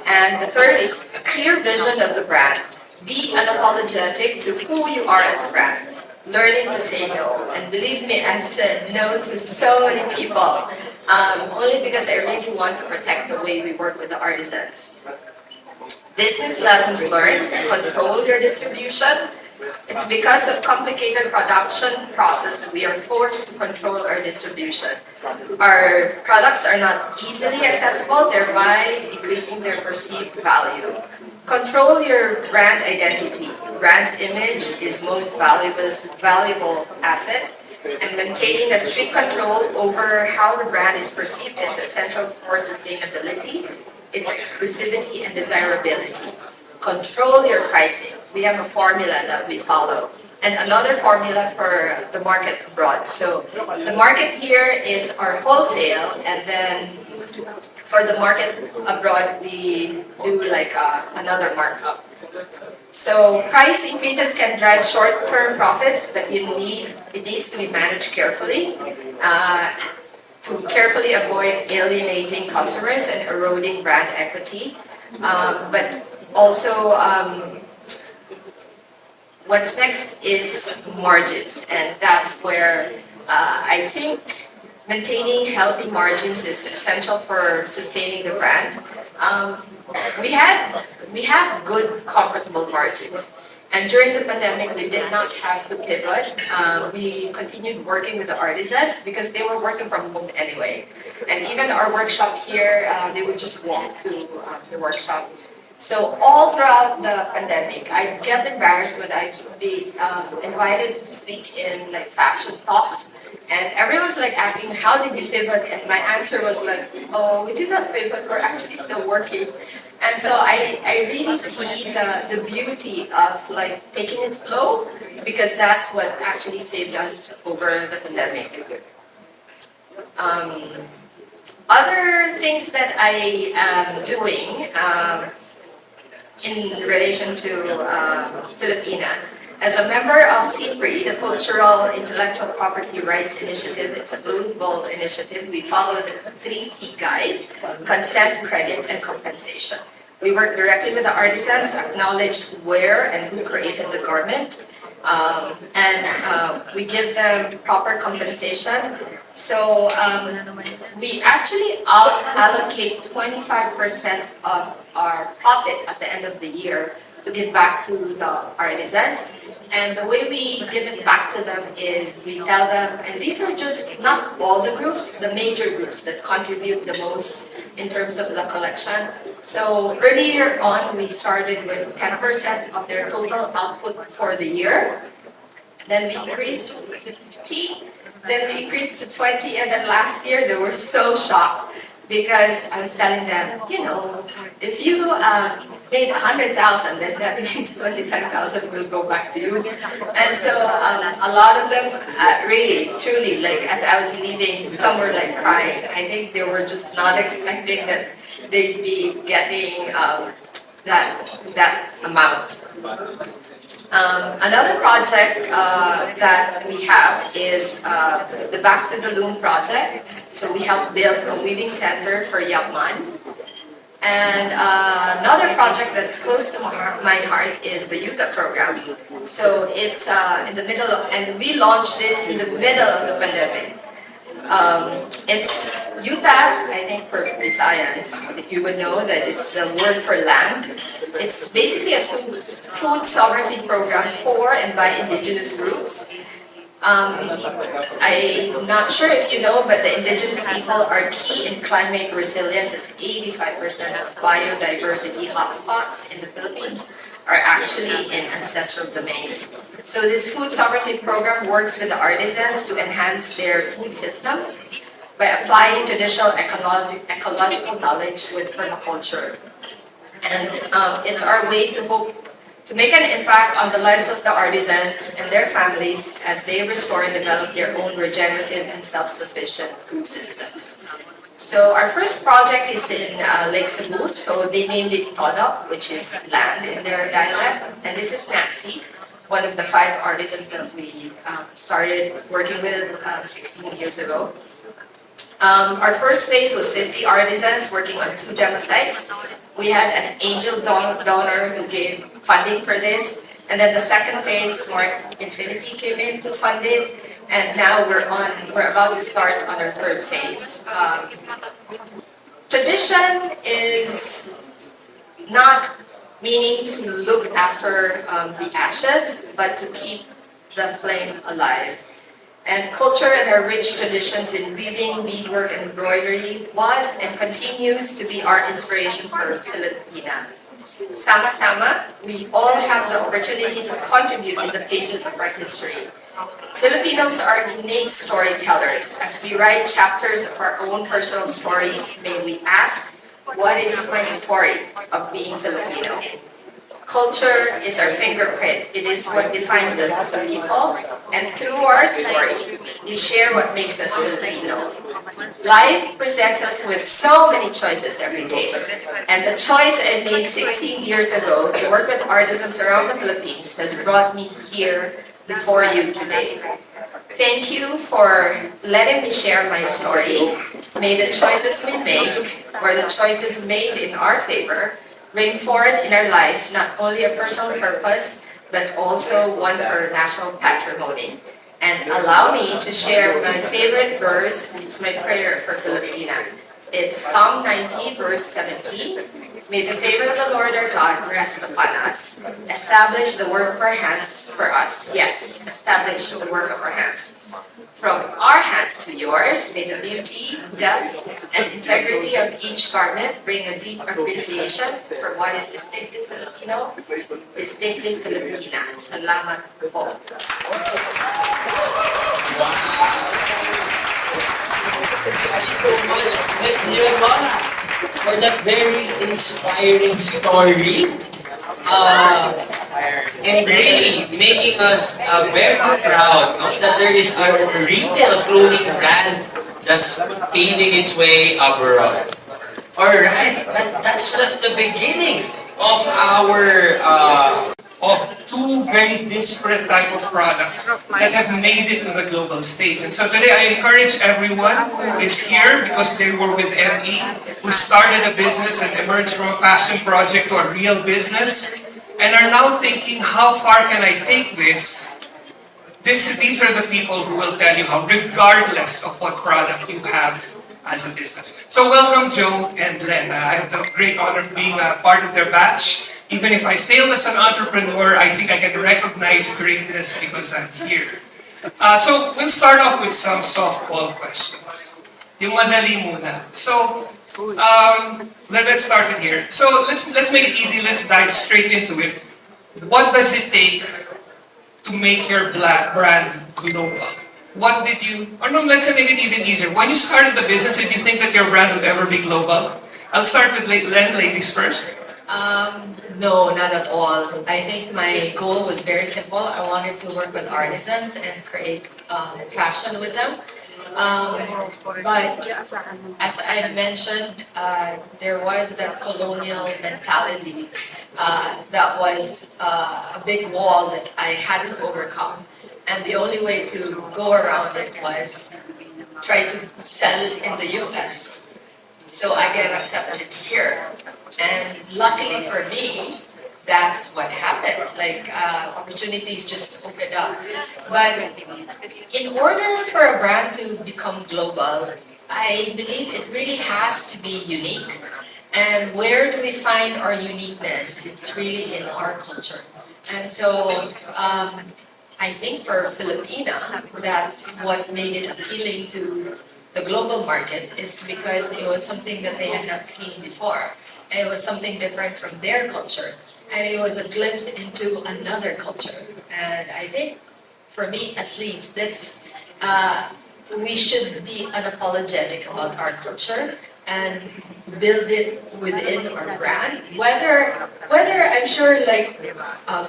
And the third is a clear vision of the brand. Be unapologetic to who you are as a brand. Learning to say no. And believe me, I've said no to so many people. Only because I really want to protect the way we work with the artisans. Business lessons learned. Control your distribution. It's because of complicated production process that we are forced to control our distribution. Our products are not easily accessible, thereby increasing their perceived value. Control your brand identity. Brand's image is most valuable asset, and maintaining a strict control over how the brand is perceived is essential for sustainability, its exclusivity, and desirability. Control your pricing. We have a formula that we follow, and another formula for the market abroad. So the market here is our wholesale, and then for the market abroad, we do like another markup. So price increases can drive short-term profits, but it needs to be managed carefully to carefully avoid alienating customers and eroding brand equity. But also, what's next is margins, and that's where I think maintaining healthy margins is essential for sustaining the brand. We have good, comfortable margins. And during the pandemic, we did not have to pivot. We continued working with the artisans because they were working from home anyway. And even our workshop here, they would just walk to the workshop. So all throughout the pandemic, I get embarrassed when I be invited to speak in like fashion talks. And everyone's like asking, how did you pivot? And my answer was like, oh, we did not pivot, we're actually still working. And so I really see the beauty of like taking it slow because that's what actually saved us over the pandemic. Other things that I am doing in relation to Filipina. As a member of CPRI, the Cultural Intellectual Property Rights Initiative, it's a global initiative. We follow the 3C guide, consent, credit, and compensation. We work directly with the artisans, acknowledge where and who created the garment, and we give them proper compensation. So we actually allocate 25% of our profit at the end of the year to give back to the artisans. And the way we give it back to them is we tell them, and these are just not all the groups, the major groups that contribute the most in terms of the collection. So earlier on, we started with 10% of their total output for the year. Then we increased to 50, then we increased to 20, and then last year they were so shocked because I was telling them, you know, if you made 100,000, then that means 25,000 will go back to you. And so a lot of them really, truly, like as I was leaving, some were like crying. I think they were just not expecting that they'd be getting that amount. Another project that we have is the Back to the Loom project. So we help build a weaving center for young man. And another project that's close to my heart is the Utah program. So it's in the middle of, and we launched this in the middle of the pandemic. It's Utah, I think for Visayans, you would know that it's the word for land. It's basically a food sovereignty program for and by indigenous groups. I'm not sure if you know, but the indigenous people are key in climate resilience as 85% of biodiversity hotspots in the Philippines are actually in ancestral domains. So this food sovereignty program works with the artisans to enhance their food systems by applying traditional ecological knowledge with permaculture. And it's our way to make an impact on the lives of the artisans and their families as they restore and develop their own regenerative and self-sufficient food systems. So our first project is in Lake Cebu, so they named it Tonok, which is land in their dialect, and this is Nancy, one of the 5 artisans that we started working with 16 years ago. Our first phase was 50 artisans working on 2 demo sites. We had an angel donor who gave funding for this, and then the second phase, Smart Infinity came in to fund it, and now we're about to start on our 3rd phase. Tradition is not meaning to look after the ashes, but to keep the flame alive. And culture and our rich traditions in weaving, beadwork, and embroidery was and continues to be our inspiration for Filipina. Sama-sama, we all have the opportunity to contribute in the pages of our history. Filipinos are innate storytellers. As we write chapters of our own personal stories, may we ask, what is my story of being Filipino? Culture is our fingerprint. It is what defines us as a people. And through our story, we share what makes us Filipino. Life presents us with so many choices every day. And the choice I made 16 years ago to work with artisans around the Philippines has brought me here before you today. Thank you for letting me share my story. May the choices we make, or the choices made in our favor, bring forth in our lives not only a personal purpose, but also one for national patrimony. And allow me to share my favorite verse. It's my prayer for Filipina. It's Psalm 90, verse 17. May the favor of the Lord our God rest upon us. Establish the work of our hands for us. Yes, establish the work of our hands. From our hands to yours, may the beauty, depth, and integrity of each garment bring a deep appreciation for what is distinctly Filipino, distinctly Filipina. Salamat po. Thank you so much, Ms. Leonora, for that very inspiring story. And really making us very proud, no, that there is a retail clothing brand that's paving its way abroad. Alright, but that's just the beginning of our of two very disparate type of products that have made it to the global stage. And so today I encourage everyone who is here because they were with ME, who started a business and emerged from a passion project to a real business, and are now thinking, how far can I take this? These are the people who will tell you how, regardless of what product you have as a business. So welcome Joe and Len. I have the great honor of being a part of their batch. Even if I failed as an entrepreneur, I think I can recognize greatness because I'm here. So we'll start off with some softball questions. Yung madali muna. So let's start it here. So let's make it easy. Let's dive straight into it. What does it take to make your brand global? What did you, or no, let's make it even easier. When you started the business, did you think that your brand would ever be global? I'll start with Len, ladies first. No, not at all. I think my goal was very simple. I wanted to work with artisans and create fashion with them. But as I mentioned, there was that colonial mentality that was a big wall that I had to overcome. And the only way to go around it was try to sell in the US so I get accepted here. And luckily for me, that's what happened. Like opportunities just opened up. But in order for a brand to become global, I believe it really has to be unique. And where do we find our uniqueness? It's really in our culture. And so I think for Filipina, that's what made it appealing to the global market, is because it was something that they had not seen before. And it was something different from their culture. And it was a glimpse into another culture. And I think, for me at least, that's we should be unapologetic about our culture and build it within our brand. Whether I'm sure like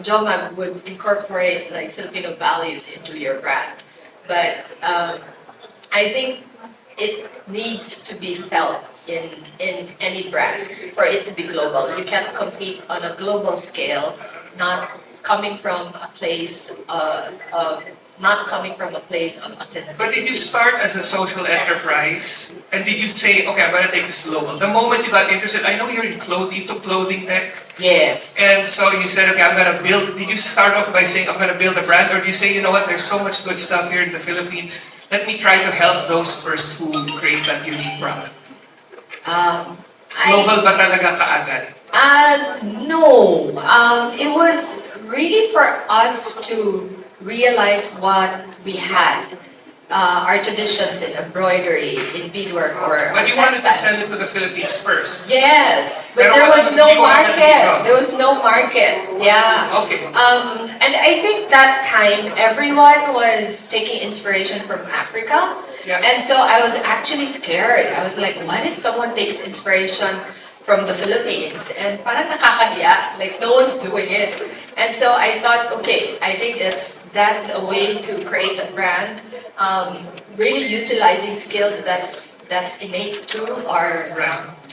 Jomag would incorporate like Filipino values into your brand, but I think it needs to be felt in any brand for it to be global. You can't compete on a global scale, not coming from a place of authenticity. But did you start as a social enterprise? And did you say, okay, I'm going to take this global? The moment you got interested, I know you're in clothing, you took clothing tech. Yes. And so you said, okay, I'm going to build. Did you start off by saying, I'm going to build a brand? Or did you say, you know what, there's so much good stuff here in the Philippines. Let me try to help those first who create that unique product. Global ba talaga kaagad? No. It was really for us to realize what we had. Our traditions in embroidery, in beadwork, or But you wanted to textiles. send it to the Philippines first. Yes, but Pero there was no hindi ko agad dito. market. There was no market. Yeah. Okay. And I think that time everyone was taking inspiration from Africa. Yeah. And so I was actually scared. I was like, what if someone takes inspiration from the Philippines? And parang nakakahiya, like no one's doing it. And so I thought, okay, I think that's a way to create a brand, really utilizing skills that's innate to our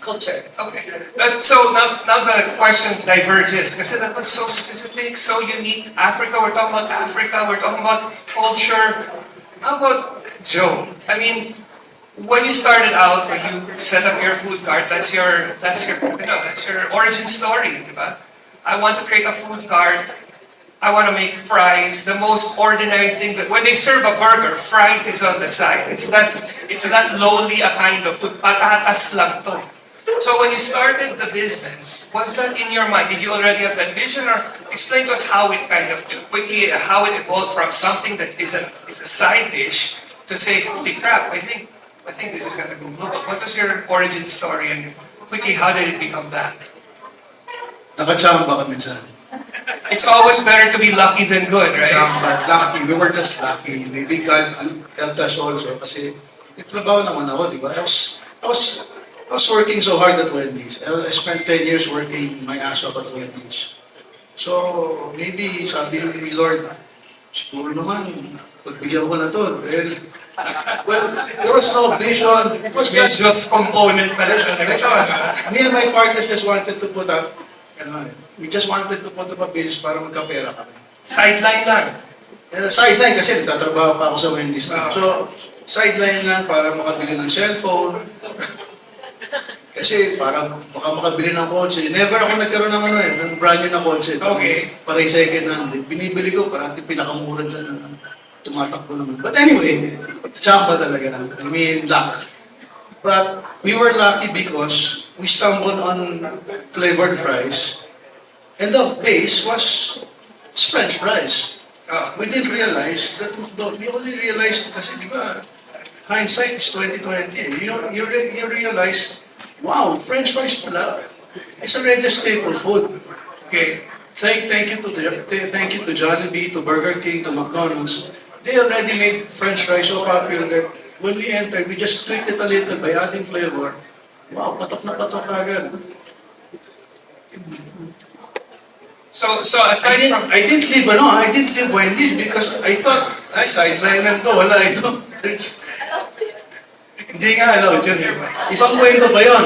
culture. Okay. So now the question diverges. Kasi that was so specific, so unique. Africa, we're talking about Africa, we're talking about culture. How about Joe? I mean, when you started out, when you set up your food cart, that's your origin story, diba? I want to create a food cart. I want to make fries, the most ordinary thing that when they serve a burger, fries is on the side. It's that lowly a kind of food. Patatas lang to. So when you started the business, was that in your mind? Did you already have that vision, or explain to us how it kind of quickly how it evolved from something that is a side dish to say, holy crap, I think this is going to go global. What was your origin story, and quickly how did it become that? Nakachamba kami dyan. It's always better to be lucky than good, right? Chamba, lucky. We were just lucky. Maybe God helped us also kasi trabaho naman ako, di ba? I was working so hard at Wendy's. I spent 10 years working my ass off at Wendy's. So, maybe sabi ni Lord, siguro naman, pagbigyan ko na to. Well, there was no vision. It was It's just component pa rin talaga. me and my partners just wanted to put up, we just wanted to put up a business para magkapera kami. Sideline lang. Sideline kasi nagtatrabaho pa ako sa Wendy's. So, sideline lang para makabili ng cellphone. Kasi para baka makabili ng kotse. Never ako nagkaroon ng brand new na kotse. Okay. Para second hand. Binibili ko parang pinakamura dyan na tumatakbo naman. But anyway, chamba talaga. I mean, luck. But we were lucky because we stumbled on flavored fries. And the base was French fries. We didn't realize that, we only realized, kasi di ba, hindsight is 2020. You realize, wow, French fries pala. It's already a staple food. Okay, thank you to Jollibee, to Burger King, to McDonald's. They already made French fries so popular that when we entered, we just tweaked it a little by adding flavor. Wow, patok na patok agad. So aside from I didn't leave Wendy's because I thought, ay, sideline lang to, wala ito. Hindi nga, yun. Ibang kwento ba yun?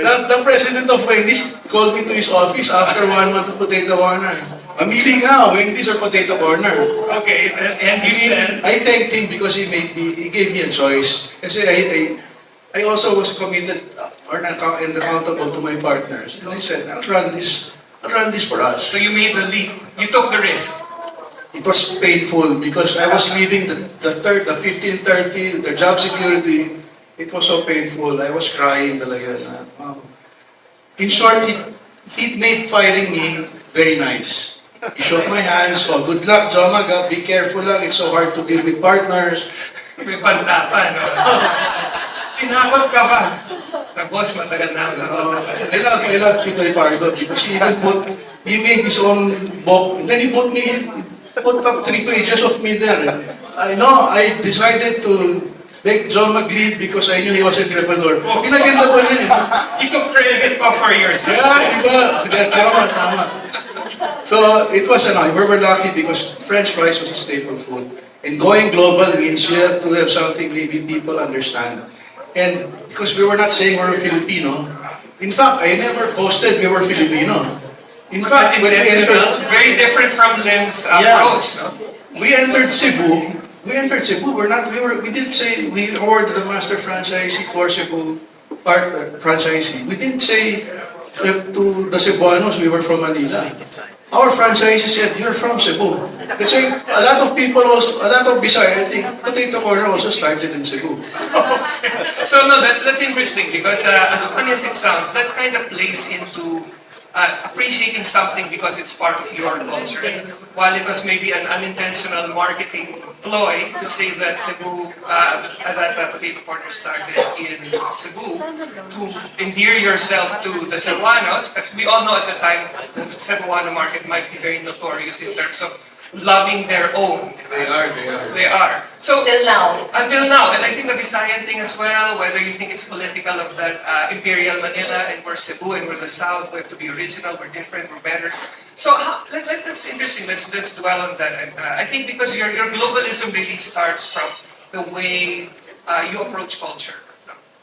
The president of Wendy's called me to his office after 1 month of Potato Corner. Mamili nga, Wendy's or Potato Corner. okay, and you said I thanked him because he gave me a choice. Kasi I also was committed and accountable to my partners. And I said, I'll run this for us. so. You made the leap. You took the risk. It was painful because I was leaving the 15:30, the job security. It was so painful. I was crying talaga. In short, he made firing me very nice. He shook my hands. Oh, good luck, Jomaga. Be careful lang. It's so hard to deal with partners. May banta pa, no? Tinakot ka ba? Na boss, matagal na ako. I love Tito Pardo because he made his own book. And then he put up 3 pages of me there. I decided to make John McLeod because I knew he was an entrepreneur. Pinaganda pa niya. You took credit pa for yourself. Yeah, tama. So it was we were lucky because French fries was a staple food. And going global means you have to have something maybe people understand. And because we were not saying we're Filipino, in fact, I never boasted we were Filipino. In fact, when we entered, very different from Lynn's approach, no? we entered Cebu. We didn't say we awarded the master franchisee to our Cebu partner franchisee. We didn't say to the Cebuanos we were from Manila. Our franchisee said, "You're from Cebu." Kasi a lot of Bisaya, I think, Potato Corner also started in Cebu. So no, that's interesting because as funny as it sounds, that kind of plays into appreciating something because it's part of your culture. And while it was maybe an unintentional marketing ploy to say that Cebu, that Potato Corner started in Cebu, to endear yourself to the Cebuanos, because we all know at the time the Cebuano market might be very notorious in terms of loving their own. They are. So until now, and I think the Visayan thing as well, whether you think it's political of that Imperial Manila and we're Cebu and we're the South, we have to be original, we're different, we're better. So that's interesting. Let's dwell on that. And I think because your globalism really starts from the way you approach culture.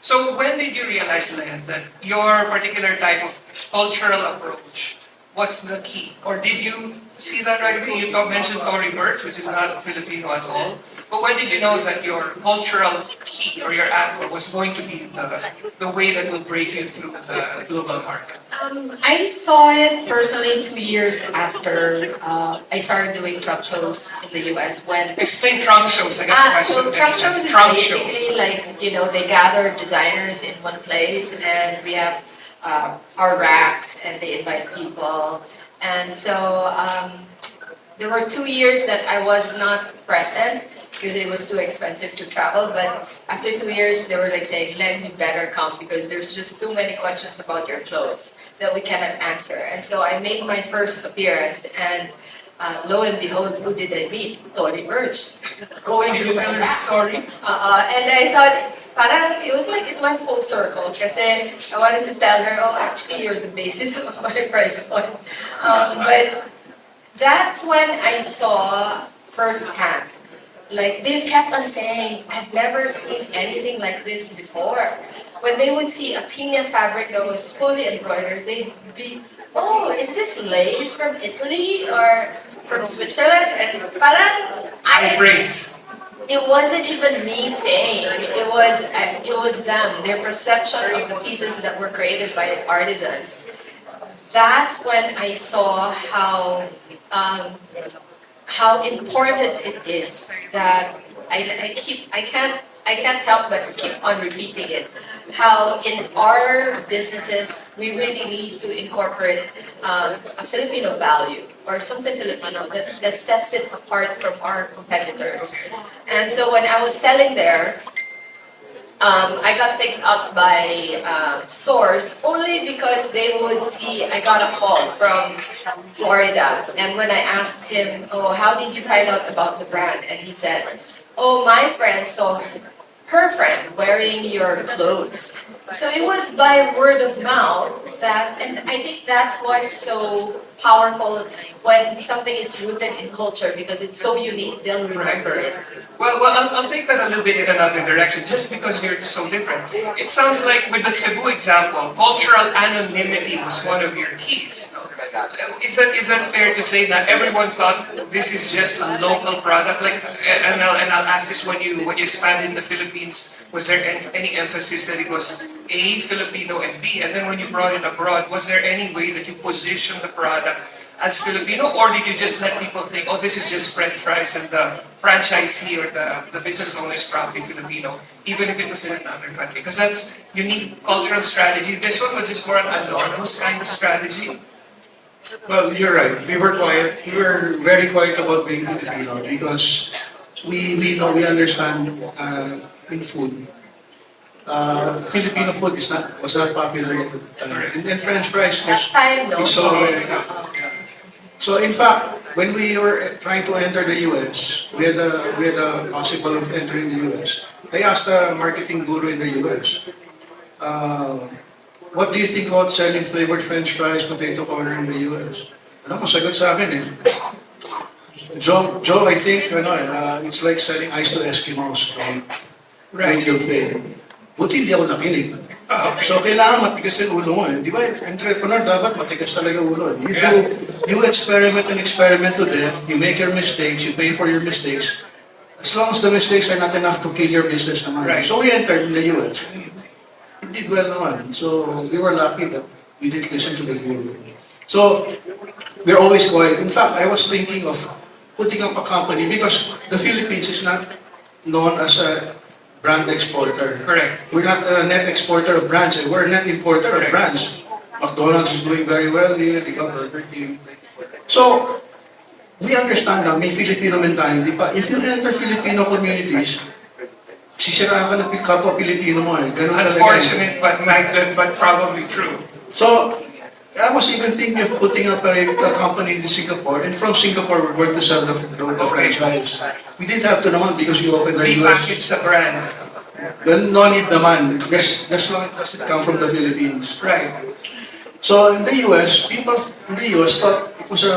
So when did you realize, Len, that your particular type of cultural approach was the key? Or did you see that right away? You mentioned Tory Burch, which is not Filipino at all. But when did you know that your cultural key or your anchor was going to be the way that will break you through the global market? I saw it personally 2 years after I started doing truck shows in the US when Explain trunk shows. I got so question. truck shows is Trunk show. basically like, they gather designers in one place and we have our racks and they invite people. And so there were 2 years that I was not present because it was too expensive to travel. But after 2 years, they were like saying, Len, you better come because there's just too many questions about your clothes that we cannot answer. And so I made my first appearance and lo and behold, who did I meet? Tony Birch. Going Did to you my tell her the rack. story? And I thought, parang it was like it went full circle kasi I wanted to tell her, oh, actually, you're the basis of my price point. But that's when I saw firsthand. Like, they kept on saying, I've never seen anything like this before. When they would see a piña fabric that was fully embroidered, they'd be, oh, is this lace from Italy or from Switzerland? And parang, Embrace. it wasn't even me saying, it was them, their perception of the pieces that were created by artisans. That's when I saw how important it is that I can't help but keep on repeating it. How in our businesses we really need to incorporate a Filipino value or something Filipino that sets it apart from our competitors. And so when I was selling there, I got picked up by stores only because they would see I got a call from Florida. And when I asked him, oh, how did you find out about the brand? And he said, oh, my friend saw her friend wearing your clothes. So it was by word of mouth and I think that's what's so powerful when something is rooted in culture because it's so unique, they'll remember it. Well, I'll take that a little bit in another direction, just because you're so different. It sounds like with the Cebu example, cultural anonymity was one of your keys. No? Is that fair to say that everyone thought this is just a local product? Like, and I'll ask this: when you expanded in the Philippines, was there any emphasis that it was A, Filipino, and B? And then when you brought it abroad, was there any way that you positioned the product as Filipino, or did you just let people think, oh, this is just French fries and the franchisee or the business owner is probably Filipino, even if it was in another country? Because that's unique cultural strategy. This one was just more an anonymous kind of strategy. Well, you're right. We were quiet. We were very quiet about being Filipino because we know, we understand in food. Filipino food was not popular at the time. And French fries That time, no. is so very. So in fact, when we were trying to enter the US, we had a possible of entering the US. I asked the marketing guru in the US, what do you think about selling flavored French fries, potato corner in the US? Ano, masagot sa akin eh. Joe, I think it's like selling ice to Eskimos. Right. You'll fail. Buti hindi ako nakinig. So kailangan matigas yung ulo mo eh. Di ba, entrepreneur dapat matigas talaga ulo eh. You experiment and experiment to death, you make your mistakes, you pay for your mistakes. As long as the mistakes are not enough to kill your business naman. Right. So we entered in the US. It did well naman. So we were lucky that we didn't listen to the guru. So we're always quiet. In fact, I was thinking of putting up a company because the Philippines is not known as a brand exporter. Correct. We're not a net exporter of brands. We're a net importer of brands. McDonald's is doing very well here. They got Burger King. So we understand na may Filipino mentality pa. If you enter Filipino communities, sisiraan ka ng kapwa Pilipino mo eh. Ganun talaga. Unfortunate, but probably true. So I was even thinking of putting up a company in Singapore, and from Singapore we're going to sell the franchise. We didn't have to naman because we opened our US. Repackage the brand. Then no need naman. As long as it doesn't come from the Philippines. Right. So in the US, people in the US thought it was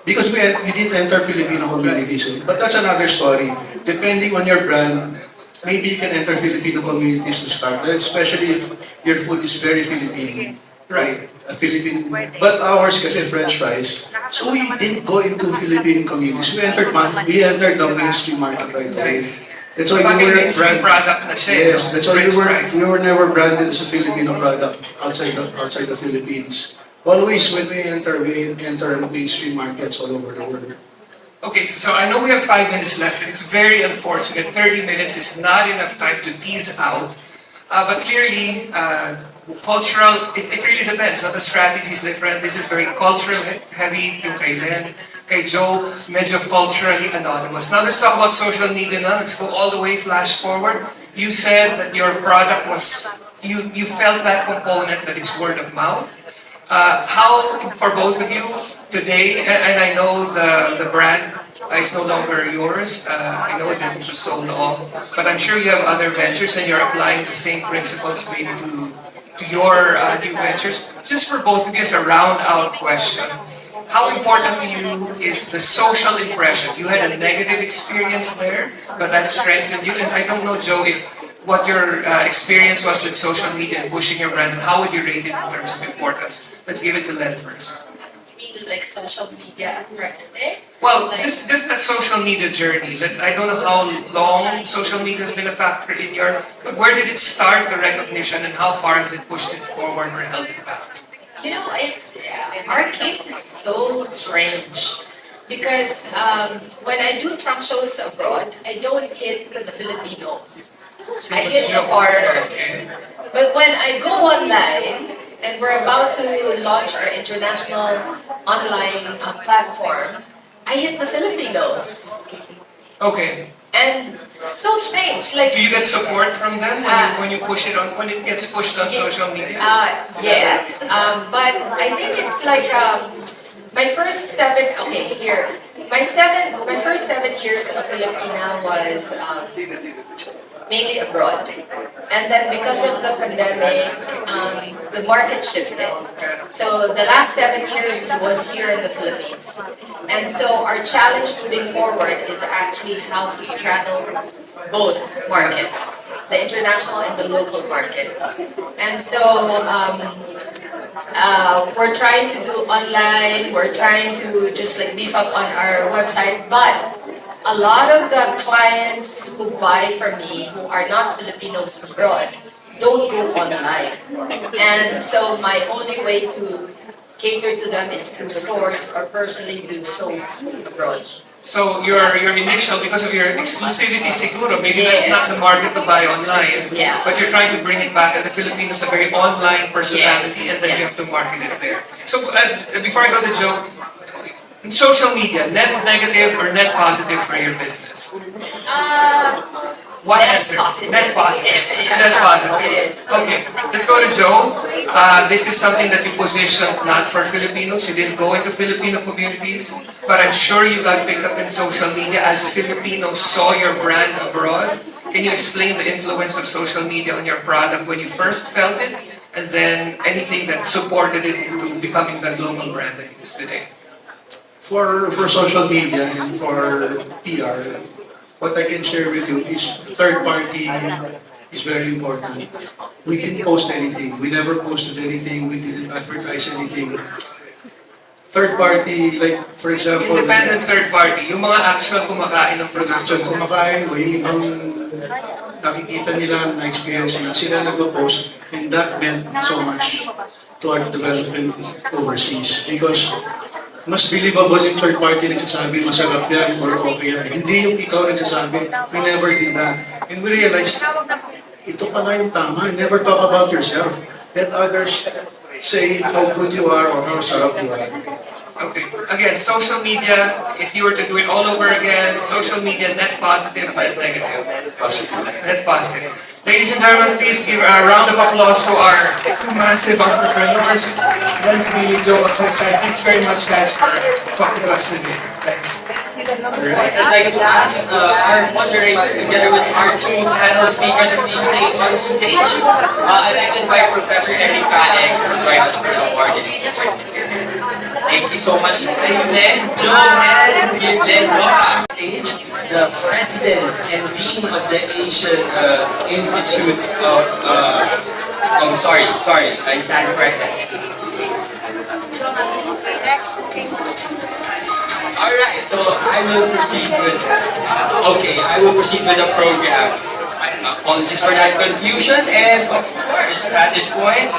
because we didn't enter Filipino communities. But that's another story. Depending on your brand, maybe you can enter Filipino communities to start, especially if your food is very Filipino. Right, a Philippine, but ours kasi French fries. So we didn't go into Philippine communities. We entered the mainstream market right away. That's why Bagay we were mainstream product na siya. Yes, that's why French fries. we were never branded as a Filipino product outside the Philippines. Always when we enter mainstream markets all over the world. Okay, so I know we have 5 minutes left. It's very unfortunate. 30 minutes is not enough time to tease out. But clearly, cultural, it really depends. So the strategy is different. This is very cultural heavy. Yung kay Len, kay Joe, medyo culturally anonymous. Now let's talk about social media now. Let's go all the way, flash forward. You said that your product was, you felt that component that it's word of mouth. How, for both of you, today, and I know the brand is no longer yours, I know it was sold off, but I'm sure you have other ventures and you're applying the same principles maybe to your new ventures. Just for both of you as a round-out question, how important to you is the social impression? You had a negative experience there, but that strengthened you, and I don't know, Joe, if what your experience was with social media and pushing your brand, and how would you rate it in terms of importance? Let's give it to Len first. You mean like social media at present day? Well, just that social media journey. I don't know how long social media has been a factor in your, but where did it start, the recognition, and how far has it pushed it forward or held it back? You know, it's our case is so strange because when I do trunk shows abroad, I don't hit the Filipinos. I hit the foreigners. But when I go online, and we're about to launch our international online platform, I hit the Filipinos. Okay. And so strange, like Do you get support from them when you push it on, when it gets pushed on social media? yes, but I think it's like my first seven. Okay, here, my first 7 years of Filipina was mainly abroad, and then because of the pandemic, the market shifted. So the last 7 years it was here in the Philippines, and so our challenge moving forward is actually how to straddle both markets, the international and the local market. And so we're trying to do online, we're trying to just like beef up on our website, but a lot of the clients who buy from me who are not Filipinos abroad don't go online. And so my only way to cater to them is through stores or personally do shows abroad. So your initial, because of your exclusivity siguro, maybe that's not the market to buy online, Yeah. but you're trying to bring it back, and the Filipinos are very online personality, Yes, and then you have yes. to market it there. So before I go to Joe, social media, net negative or net positive for your business? What Net answer? positive. Net positive. Yeah. Net positive. It is. Okay, let's go to Joe. This is something that you positioned not for Filipinos. You didn't go into Filipino communities, but I'm sure you got picked up in social media as Filipinos saw your brand abroad. Can you explain the influence of social media on your product when you first felt it, and then anything that supported it into becoming the global brand that it is today? For social media and for PR, what I can share with you is third party is very important. We didn't post anything. We never posted anything. We didn't advertise anything. Third party, like for example, Independent third party, yung mga actual kumakain ng production, production. kumakain o yung ibang nakikita nila, na-experience nila, sila nag-post, and that meant so much to our development overseas. Because mas believable yung third party nagsasabi, masarap yan or okay yan. Hindi yung ikaw nagsasabi, we never did that. And we realized, ito pala yung tama, never talk about yourself. Let others say how good you are or how sarap you are. Okay. Again, social media, if you were to do it all over again, social media, net positive, net negative. Positive. Net positive. Ladies and gentlemen, please give a round of applause to our two massive entrepreneurs, Len and Joe. Thanks very much, guys, for talking to us today. Thanks. I'd like to ask our moderator, together with our two panel speakers, to please stay on stage. I'd like to invite Professor Eric Kaeng to join us for the award and the certificate. Thank you so much, Len, Joe, and Len Nora. Stage, the President and Dean of the Asian Institute of, sorry, I stand corrected. Next. Our Alright, so I will proceed with I will proceed with the program. My apologies for that confusion, and of course, at this point,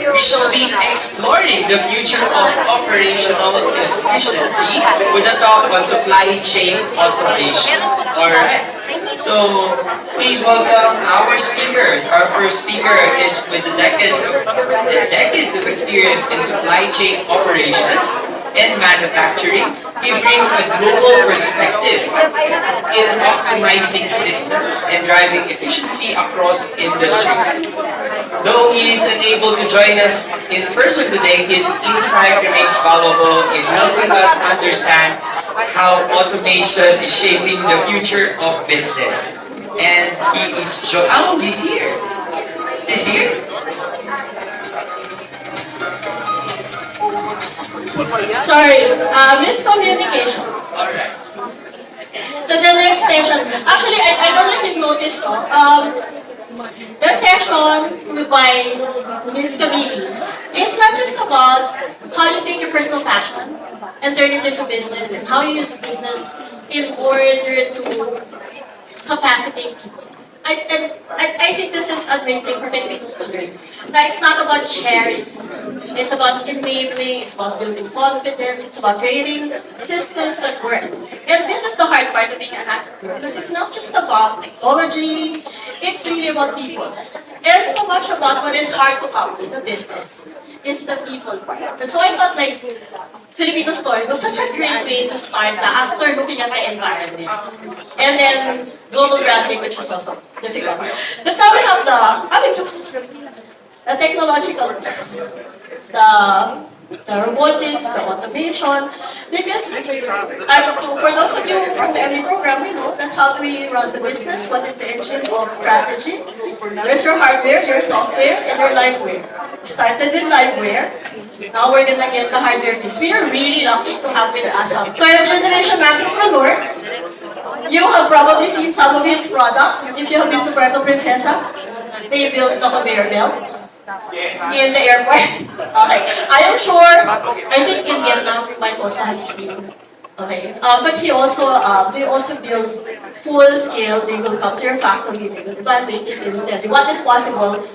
we shall be exploring the future of operational efficiency with a talk on supply chain automation. Alright, so please welcome our speakers. Our first speaker is with the decades of experience in supply chain operations and manufacturing. He brings a global perspective in optimizing systems and driving efficiency across industries. Though he is unable to join us in person today, his insight remains valuable in helping us understand how automation is shaping the future of business. And he's here. He's here. Sorry, miscommunication. Alright. So the next session, actually, I don't know if you've noticed, the session by Miss Camille is not just about how you take your personal passion and turn it into business and how you use business in order to capacitate people. I think this is a great thing for Filipinos to learn. That it's not about sharing. It's about enabling, it's about building confidence, it's about creating systems that work. And this is the hard part of being an entrepreneur, because it's not just about technology, it's really about people. And so much about what is hard to come with the business is the people part. And so I thought like Filipino Story was such a great way to start after looking at the environment. And then global branding, which is also difficult. But now we have the other piece, the technological piece, the robotics, the automation, because for those of you from the ME program, we know that how do we run the business, what is the engine of strategy. There's your hardware, your software, and your liveware. We started with liveware. Now we're gonna get the hardware piece. We are really lucky to have with us a third generation entrepreneur. You have probably seen some of his products. If you have been to Puerto Princesa, they built the conveyor belt in the airport. Okay. I am sure, I think in Vietnam you might also have seen. Okay. But they also build full scale. They will come to your factory, they will evaluate it, they will tell you what is possible.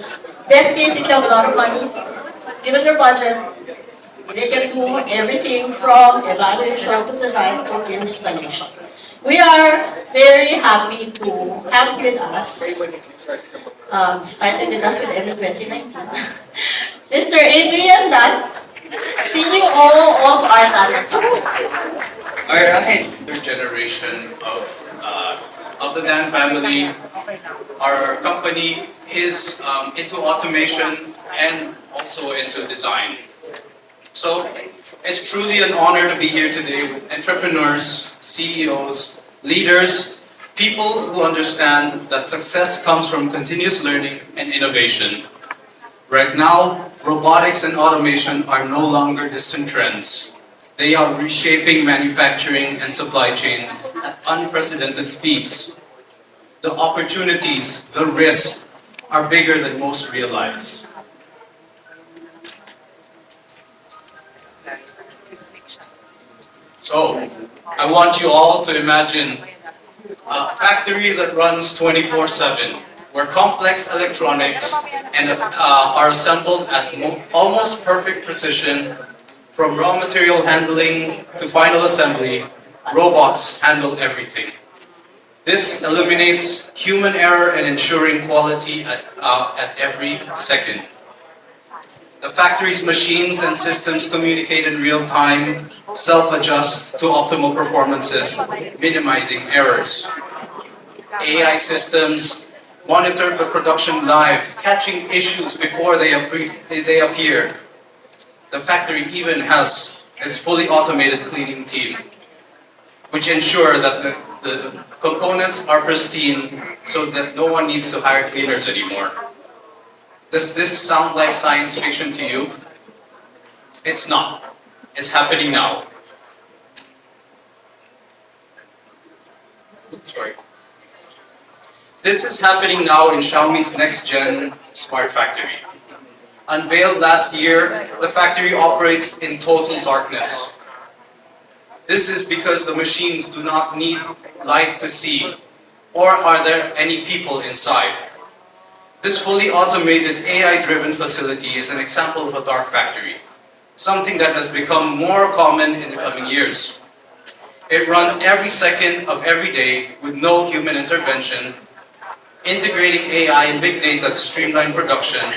Best case, if you have a lot of money, given their budget, they can do everything from evaluation to design to installation. We are very happy to have you with us. Started with us with ME 2019. Mr. Adrian Dan, CEO of our talent. Alright. Third generation of the Dan family. Our company is into automation and also into design. So it's truly an honor to be here today with entrepreneurs, CEOs, leaders, people who understand that success comes from continuous learning and innovation. Right now, robotics and automation are no longer distant trends. They are reshaping manufacturing and supply chains at unprecedented speeds. The opportunities, the risks, are bigger than most realize. So, I want you all to imagine a factory that runs 24/7, where complex electronics are assembled at almost perfect precision. From raw material handling to final assembly, robots handle everything. This eliminates human error and ensuring quality at every second. The factory's machines and systems communicate in real time, self-adjust to optimal performances, minimizing errors. AI systems monitor the production live, catching issues before they appear. The factory even has its fully automated cleaning team, which ensure that the components are pristine so that no one needs to hire cleaners anymore. Does this sound like science fiction to you? It's not. It's happening now. Sorry. This is happening now in Xiaomi's next-gen smart factory. Unveiled last year, the factory operates in total darkness. This is because the machines do not need light to see, or are there any people inside. This fully automated AI-driven facility is an example of a dark factory, something that has become more common in the coming years. It runs every second of every day with no human intervention, integrating AI and big data to streamline production,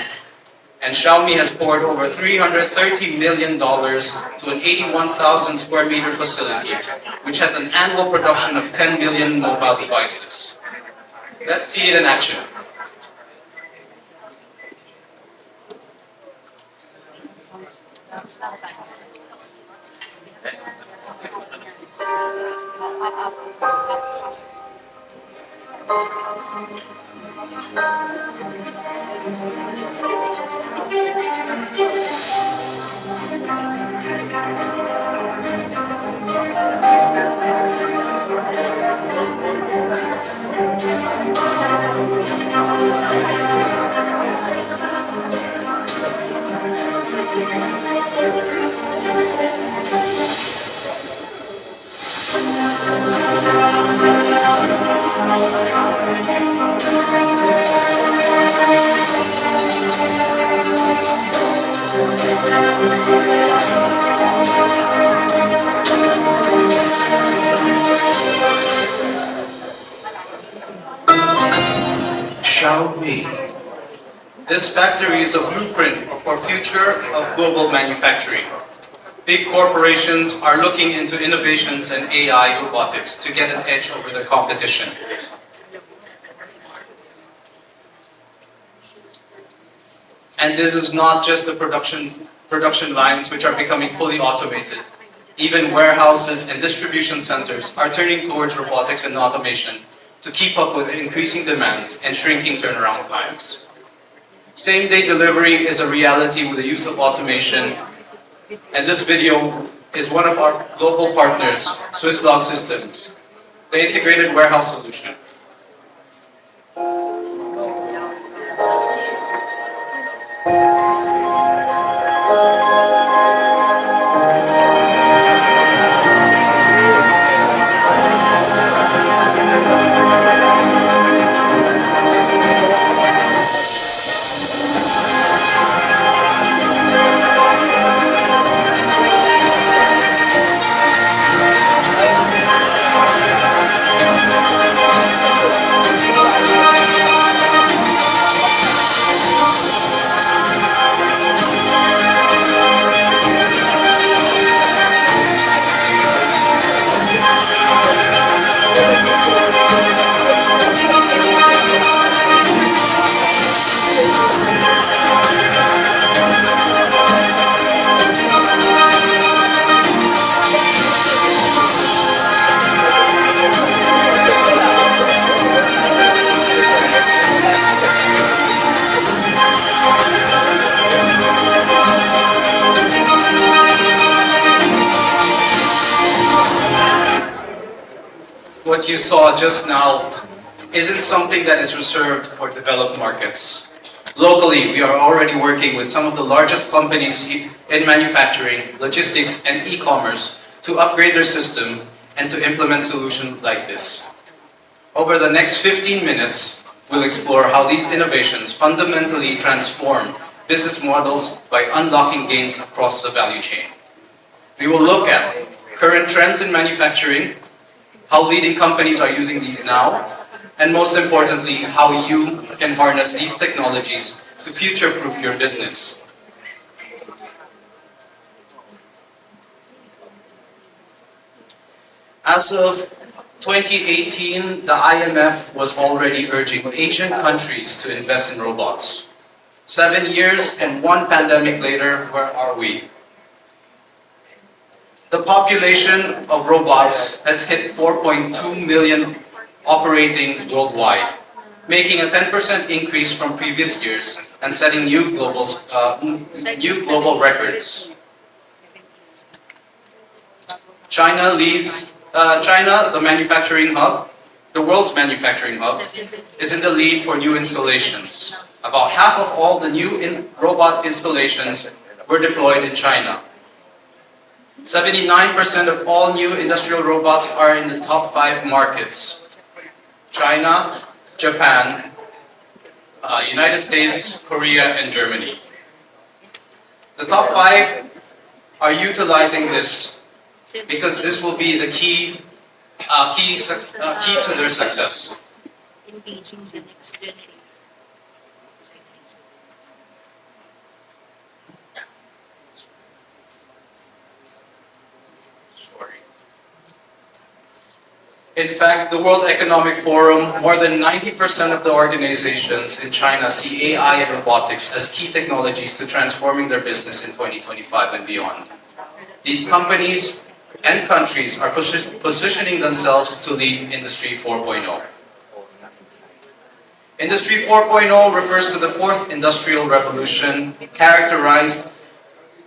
and Xiaomi has poured over $330 million to an 81,000 square meter facility, which has an annual production of 10 million mobile devices. Let's see it in action. Xiaomi. This factory is a blueprint for future of global manufacturing. Big corporations are looking into innovations and AI robotics to get an edge over the competition. And this is not just the production lines which are becoming fully automated. Even warehouses and distribution centers are turning towards robotics and automation to keep up with increasing demands and shrinking turnaround times. Same-day delivery is a reality with the use of automation, and this video is one of our global partners, Swisslog Systems, the integrated warehouse solution. What you saw just now isn't something that is reserved for developed markets. Locally, we are already working with some of the largest companies in manufacturing, logistics, and e-commerce to upgrade their system and to implement solutions like this. Over the next 15 minutes, we'll explore how these innovations fundamentally transform business models by unlocking gains across the value chain. We will look at current trends in manufacturing, how leading companies are using these now, and most importantly, how you can harness these technologies to future-proof your business. As of 2018, the IMF was already urging Asian countries to invest in robots. 7 years and one pandemic later, where are we? The population of robots has hit 4.2 million operating worldwide, making a 10% increase from previous years and setting new global records. China, the manufacturing hub, the world's manufacturing hub, is in the lead for new installations. About half of all the new robot installations were deployed in China. 79% of all new industrial robots are in the top 5 markets: China, Japan, United States, Korea, and Germany. The top 5 are utilizing this because this will be the key to their success. Engaging the next generation. In fact, the World Economic Forum, more than 90% of the organizations in China see AI and robotics as key technologies to transforming their business in 2025 and beyond. These companies and countries are positioning themselves to lead Industry 4.0. Industry 4.0 refers to the fourth industrial revolution, characterized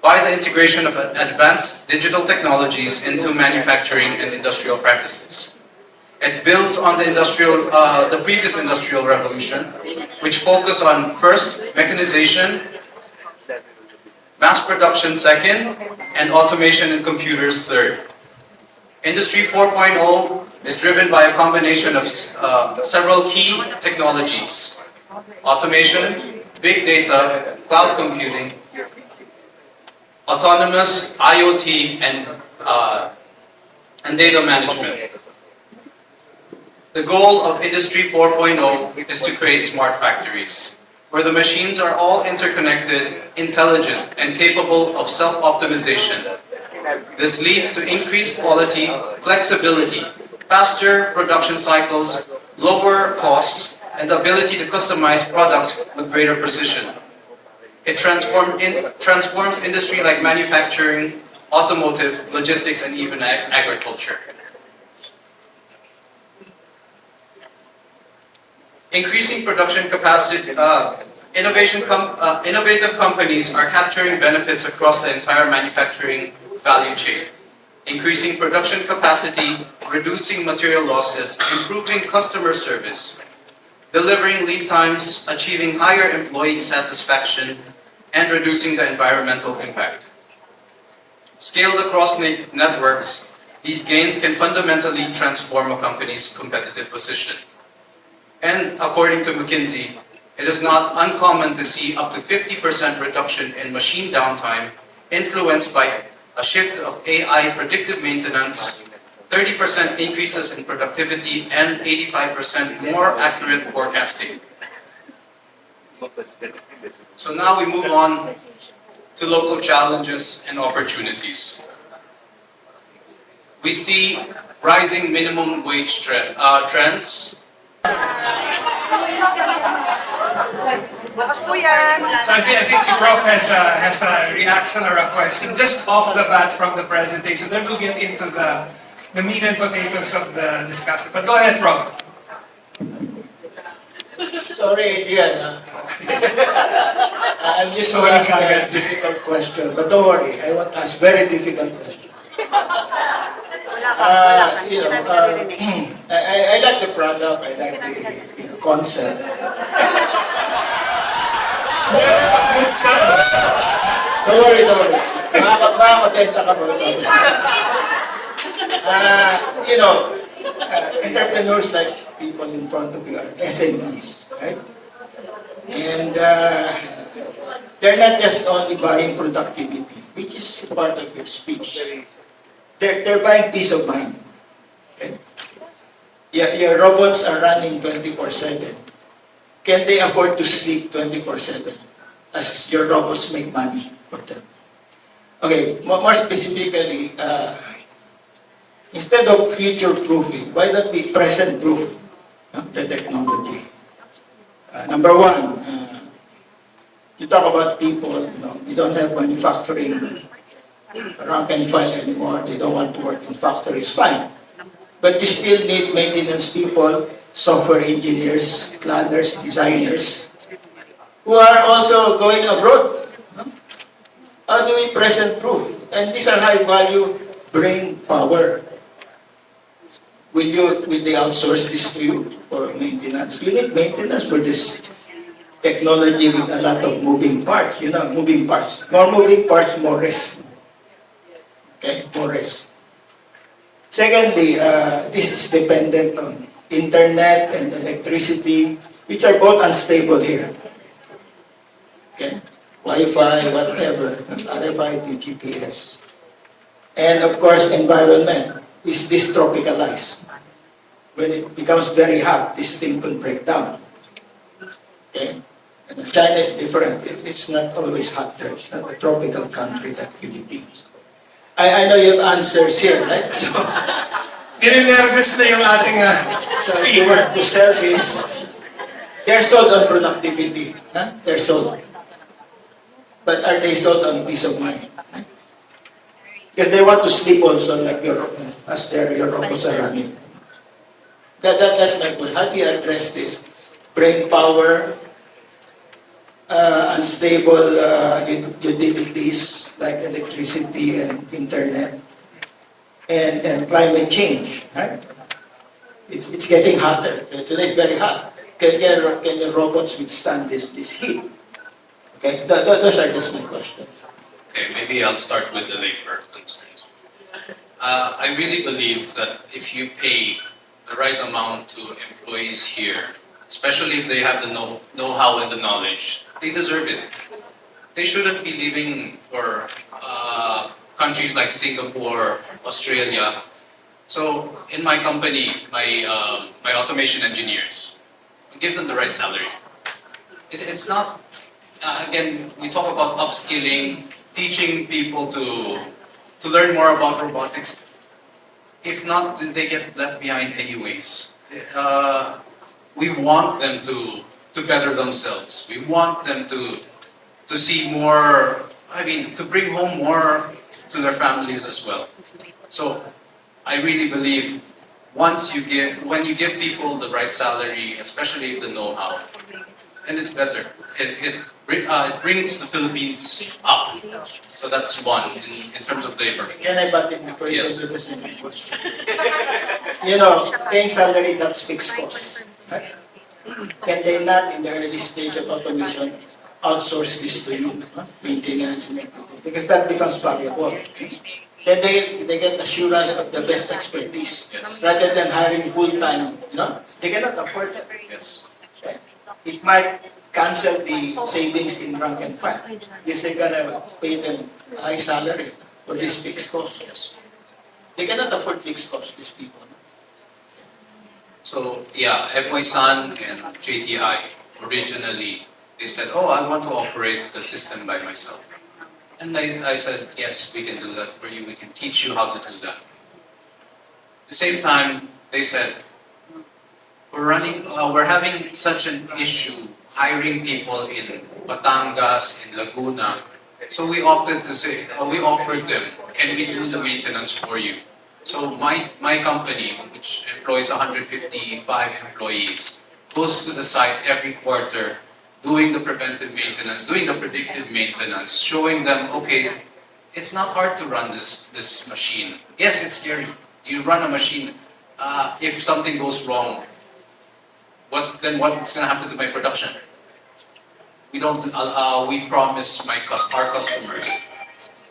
by the integration of advanced digital technologies into manufacturing and industrial practices. It builds on the previous industrial revolution, which focused on first, mechanization, mass production second, and automation and computers third. Industry 4.0 is driven by a combination of several key technologies: automation, big data, cloud computing, autonomous, IoT, and data management. The goal of Industry 4.0 is to create smart factories, where the machines are all interconnected, intelligent, and capable of self-optimization. This leads to increased quality, flexibility, faster production cycles, lower costs, and the ability to customize products with greater precision. It transforms industry like manufacturing, automotive, logistics, and even agriculture. Increasing production capacity, innovative companies are capturing benefits across the entire manufacturing value chain. Increasing production capacity, reducing material losses, improving customer service, delivering lead times, achieving higher employee satisfaction, and reducing the environmental impact. Scaled across networks, these gains can fundamentally transform a company's competitive position. And according to McKinsey, it is not uncommon to see up to 50% reduction in machine downtime influenced by a shift of AI predictive maintenance, 30% increases in productivity, and 85% more accurate forecasting. So now we move on to local challenges and opportunities. We see rising minimum wage trends. So I think si Prof has a reaction or a question just off the bat from the presentation. Then we'll get into the meat and potatoes of the discussion. But go ahead, Prof. Sorry, Adrian. I'm just going to ask a difficult question, but don't worry, I won't ask very difficult question. I like the product, I like the concept. Don't worry. Makakabenta ka pagkatapos. Entrepreneurs like people in front of you are SMEs, right? And they're not just only buying productivity, which is part of your speech. They're buying peace of mind. Okay? Your robots are running 24/7. Can they afford to sleep 24/7 as your robots make money for them? Okay, more specifically, instead of future-proofing, why not be present-proof the technology? Number one, you talk about people, you don't have manufacturing rank and file anymore. They don't want to work in factories, fine. But you still need maintenance people, software engineers, planners, designers, who are also going abroad. How do we present-proof? And these are high-value brain power. Will they outsource this to you for maintenance? You need maintenance for this technology with a lot of moving parts. Moving parts. More moving parts, more risk. Okay? forest. Secondly, this is dependent on internet and electricity, which are both unstable here. Okay? Wi-Fi, whatever, RFID, GPS. And of course, environment is this tropicalized. When it becomes very hot, this thing can break down. Okay? And China is different. It's not always hot there. It's not a tropical country like Philippines. I know you have answers here, right? So, Ninenervous na yung ating so if you speaker. want to sell this, they're sold on productivity. Huh? They're sold. But are they sold on peace of mind? Because they want to sleep also like your robots are running. That's my point. How do you address this? Brain power, unstable utilities like electricity and internet, and climate change. Right? It's getting hotter. Today it's very hot. Can your robots withstand this heat? Okay, those are just my questions. Okay, maybe I'll start with the labor concerns. I really believe that if you pay the right amount to employees here, especially if they have the know-how and the knowledge, they deserve it. They shouldn't be leaving for countries like Singapore, Australia. So in my company, my automation engineers, give them the right salary. It's not, again, we talk about upskilling, teaching people to learn more about robotics. If not, they get left behind anyways. We want them to better themselves. We want them to see more, to bring home more to their families as well. So I really believe when you give people the right salary, especially the know-how, and it's better. It brings the Philippines up. So that's one in terms of labor. Can I butt in before you Yes. go to the second question? You know, paying salary, that's fixed cost. Right? Can they not, in the early stage of automation, outsource this to you, maintenance and everything? Because that becomes valuable. Then they get assurance of the best expertise. Yes. Rather than hiring full-time, they cannot afford that. Yes. Okay? It might cancel the savings in rank and file because they're gonna pay them a high salary for this fixed cost. They cannot afford fixed costs, these people. So yeah, San and JTI originally they said, "Oh, I want to operate the system by myself," and I said, "Yes, we can do that for you. We can teach you how to do that." At the same time, they said, we're having such an issue hiring people in Batangas, in Laguna. So we opted to say, we offered them, can we do the maintenance for you? So my company, which employs 155 employees, goes to the site every quarter, doing the preventive maintenance, doing the predictive maintenance, showing them, okay, it's not hard to run this machine. Yes, it's scary. You run a machine, if something goes wrong, what's going to happen to my production? We promise our customers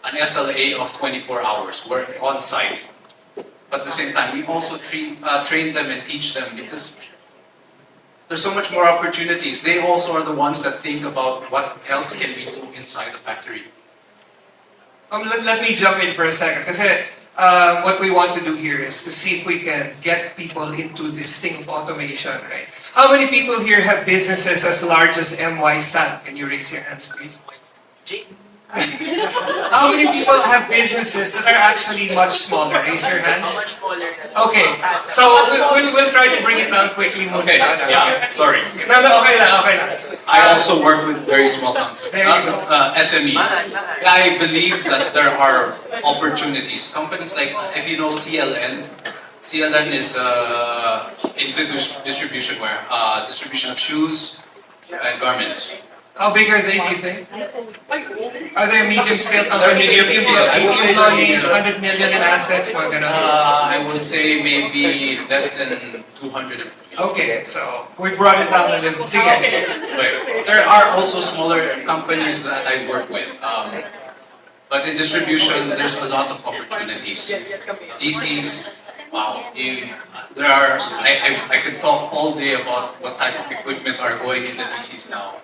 an SLA of 24 hours. We're on site. But at the same time, we also train them and teach them because there's so much more opportunities. They also are the ones that think about what else can we do inside the factory. Let me jump in for a second. Kasi what we want to do here is to see if we can get people into this thing of automation, right? How many people here have businesses as large as MY San? Can you raise your hands, please? How many people have businesses that are actually much smaller? Raise your hand. Okay, so we'll try to bring it down quickly. Okay, yeah, sorry. No, okay lang. I also work with very small companies, There you go. SMEs. I believe that there are opportunities. Companies like, if you know CLN, CLN is into distribution of shoes and garments. How big are they, do you think? Are they a medium-scale company? They're medium-scale. I would say employees, 100 million in assets, mga ganun. I would say maybe less than 200 employees. Okay, so we brought it down a little. Sige. Right. There are also smaller companies that I work with. But in distribution, there's a lot of opportunities. DCs, wow, there are, I could talk all day about what type of equipment are going in the DCs now.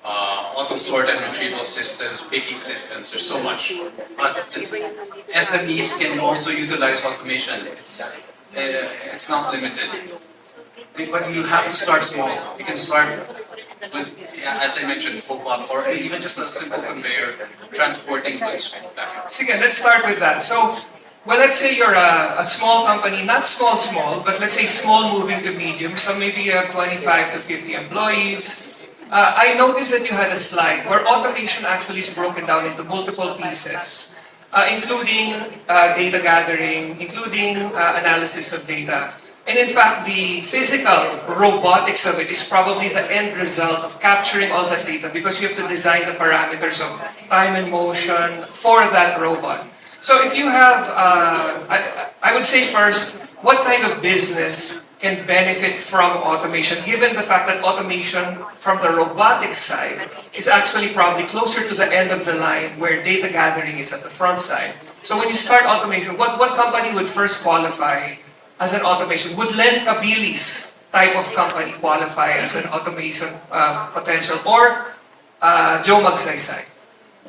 Auto sort and retrieval systems, picking systems, there's so much. But SMEs can also utilize automation. It's not limited. But you have to start small. You can start with, yeah, as I mentioned, cobot, or even just a simple conveyor transporting goods back. Sige, let's start with that. So, well, let's say you're a small company, not small, but let's say small moving to medium. So maybe you have 25 to 50 employees. I noticed that you had a slide where automation actually is broken down into multiple pieces, including data gathering, including analysis of data. And in fact, the physical robotics of it is probably the end result of capturing all that data, because you have to design the parameters of time and motion for that robot. So if you have, I would say first, what kind of business can benefit from automation, given the fact that automation from the robotics side is actually probably closer to the end of the line, where data gathering is at the front side. So when you start automation, what company would first qualify as an automation? Would Len Kabili's type of company qualify as an automation potential, or Joe Magsaysay?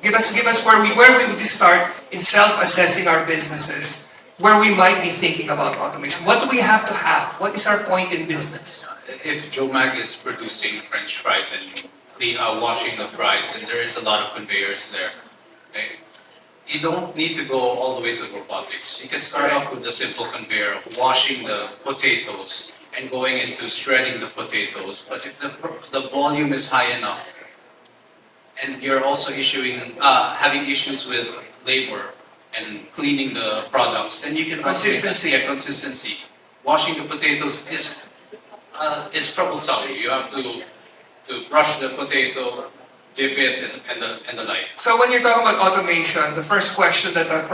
Give us where we would start in self-assessing our businesses, where we might be thinking about automation. What do we have to have? What is our point in business? If Joe Mag is producing French fries and the washing of fries, then there is a lot of conveyors there. Okay? You don't need to go all the way to robotics. You can start off with a simple conveyor of washing the potatoes and going into shredding the potatoes. But if the volume is high enough, and you're also having issues with labor and cleaning the products, then you can consistency. Washing the potatoes is troublesome. You have to brush the potato, dip it, and the like. So when you're talking about automation, the first question that an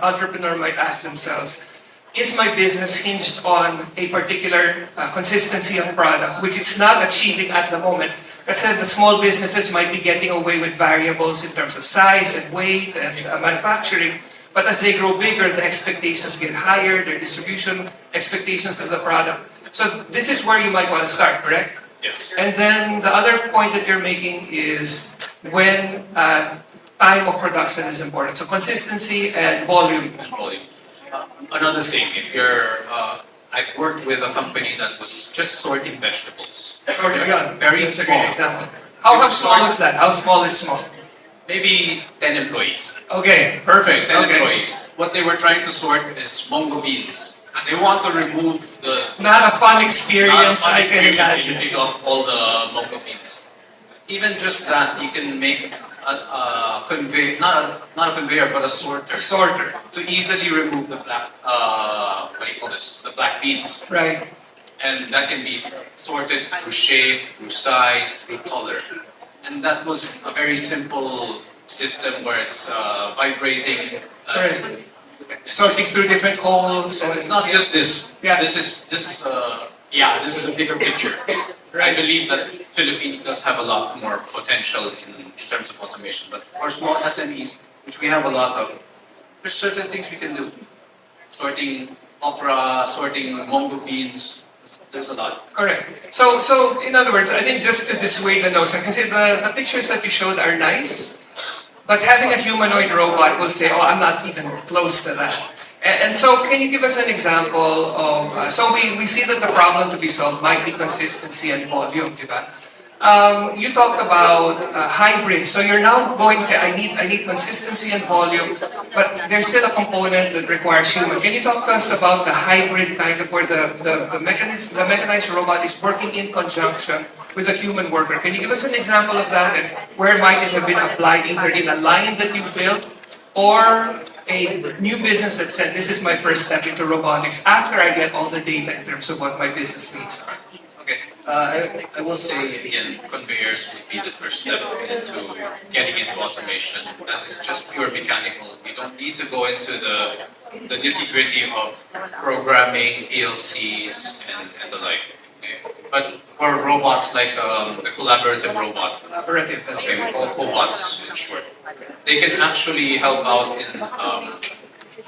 entrepreneur might ask themselves, is my business hinged on a particular consistency of product, which it's not achieving at the moment? Kasi the small businesses might be getting away with variables in terms of size and weight and manufacturing, but as they grow bigger, the expectations get higher, their distribution expectations of the product. So this is where you might want to start, correct? Yes. And then the other point that you're making is when time of production is important. So consistency and volume. Another thing, if you're, I worked with a company that was just sorting vegetables. Very That's a small. great example. How small is that? How small is small? Maybe 10 employees. Okay, perfect. 10 Okay. employees. What they were trying to sort is mungo beans. They want to remove the... Not a fun experience, I can imagine. You pick off all the mungo beans. Even just that, you can make a conveyor, not a conveyor, but a sorter. A sorter. To easily remove the black, what do you call this? The black beans. Right. And that can be sorted through shape, through size, through color. And that was a very simple system where it's vibrating. Right. Sorting through different holes. So it's not just this. Yeah. This is a bigger picture. I believe that Philippines does have a lot more potential in terms of automation. But for small SMEs, which we have a lot of, there's certain things we can do. Sorting okra, sorting mungo beans. There's a lot. Correct. So in other words, I think just to dissuade the notion, kasi the pictures that you showed are nice, but having a humanoid robot will say, oh, I'm not even close to that. And so can you give us an example of, so we see that the problem to be solved might be consistency and volume, diba? You talked about hybrid, so you're now going to say, I need consistency and volume, but there's still a component that requires human. Can you talk to us about the hybrid kind of where the mechanized robot is working in conjunction with a human worker? Can you give us an example of that, and where might it have been applied, either in a line that you built or a new business that said, this is my first step into robotics after I get all the data in terms of what my business needs are? Okay, I will say again, conveyors would be the first step into getting into automation. That is just pure mechanical. You don't need to go into the nitty-gritty of programming, PLCs, and the like. Okay. but for robots like the collaborative robot, Collaborative, that's okay, we right. call cobots in short, they can actually help out in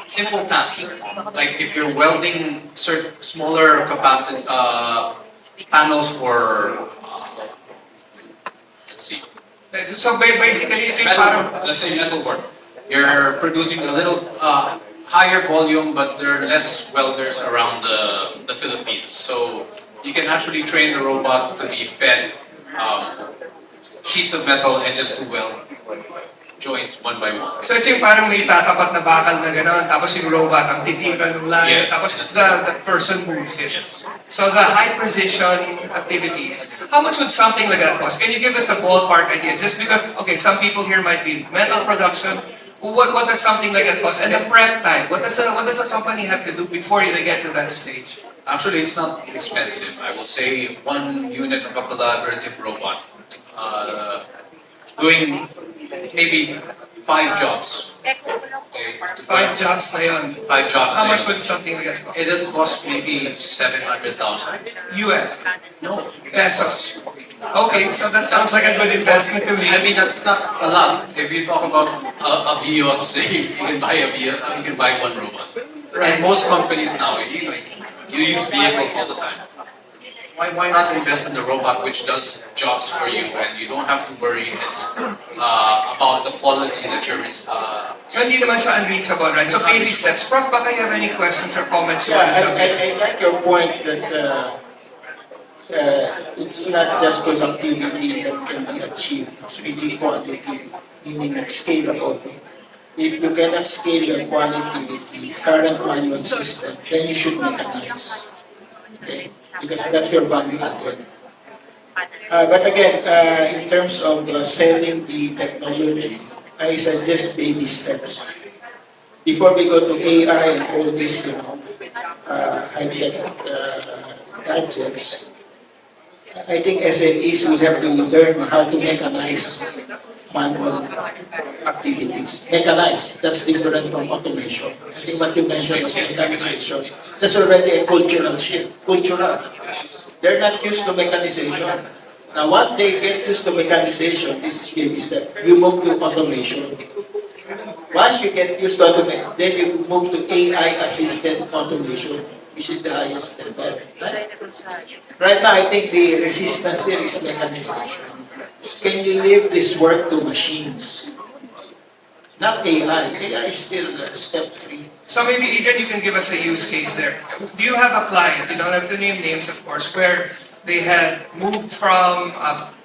simple tasks. Like if you're welding certain smaller capacity panels for, let's see, So basically, ito yung metal, parang, let's say metalwork. You're producing a little higher volume, but there are less welders around the Philippines. So you can actually train the robot to be fed sheets of metal and just to weld joints one by one. so ito yung parang may tatapat na bakal na gano'n, tapos yung robot ang titiran ng line, Yes, tapos that's the person moves it. Yes. So the high precision activities, how much would something like that cost? Can you give us a ballpark idea? Just because, okay, some people here might be metal production. What does something like that cost? And the prep time, what does a company have to do before they get to that stage? Actually, it's not expensive. I will say one unit of a collaborative robot doing maybe 5 jobs. Okay, 5 jobs na yun. 5 jobs. How na much yun. would something like that cost? It'll cost maybe 700,000. US No, pesos. Okay, so that sounds like a good investment to me. I mean, that's not a lot. If you talk about a Vios, you can buy you can buy one robot. Right. And most companies now, you use vehicles all the time. Why not invest in the robot which does jobs for you and you don't have to worry about the quality that you're So hindi naman siya unreachable, right? So baby steps. Prof, baka you have any questions or comments you want Yeah, to jump in? I like your point that it's not just productivity that can be achieved, it's really quality, meaning scalable. If you cannot scale your quality with the current manual system, then you should mechanize. Okay? Because that's your value added. But again, in terms of selling the technology, I suggest baby steps. Before we go to AI and all these, high-tech gadgets, I think SMEs will have to learn how to mechanize manual activities. Mechanize, that's different from automation. I think what you mentioned was mechanization. That's already a cultural shift. Cultural. They're not used to mechanization. Now, once they get used to mechanization, this is baby step. You move to automation. Once you get used to automation, then you move to AI-assisted automation, which is the highest level. Right now, I think the resistance here is mechanization. Can you leave this work to machines? Not AI. AI is still step 3. So maybe Adrian, you can give us a use case there. Do you have a client, you don't have to name names of course, where they had moved from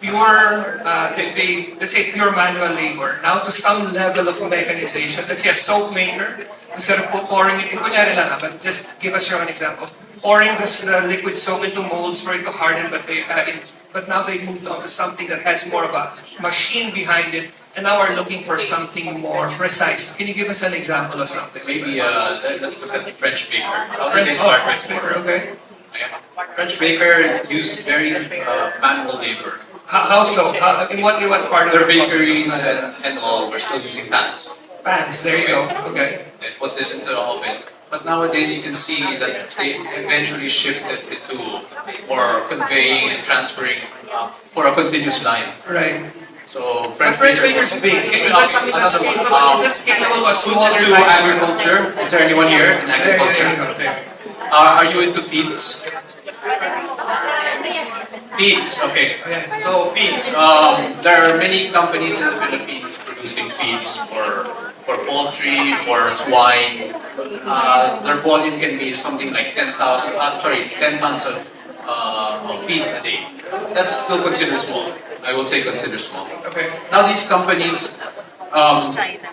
pure, let's say pure manual labor, now to some level of mechanization. Let's say a soap maker, instead of pouring it, kunyari lang, but just give us your own example. Pouring this liquid soap into molds for it to harden, but now they moved on to something that has more of a machine behind it, and now we're looking for something more precise. Can you give us an example of something? maybe let's look at the French baker. How did they start? French paper, okay. French baker used very manual labor. How so? In what part of Their the process bakeries was that? and all were still using pans. Pans, there you go, okay. And put this into the oven. But nowadays you can see that they eventually shifted into more conveying and transferring for a continuous line. Right. So But French baker's big. Is that something that's scalable? Is that scalable to a Foods smaller into type? agriculture. Is there anyone here in agriculture? Are you into feeds? Feeds, okay. So feeds, there are many companies in the Philippines producing feeds for poultry, for swine. Their volume can be something like 10 tons of feeds a day. That's still considered small. I will say considered small. Okay. Now these companies,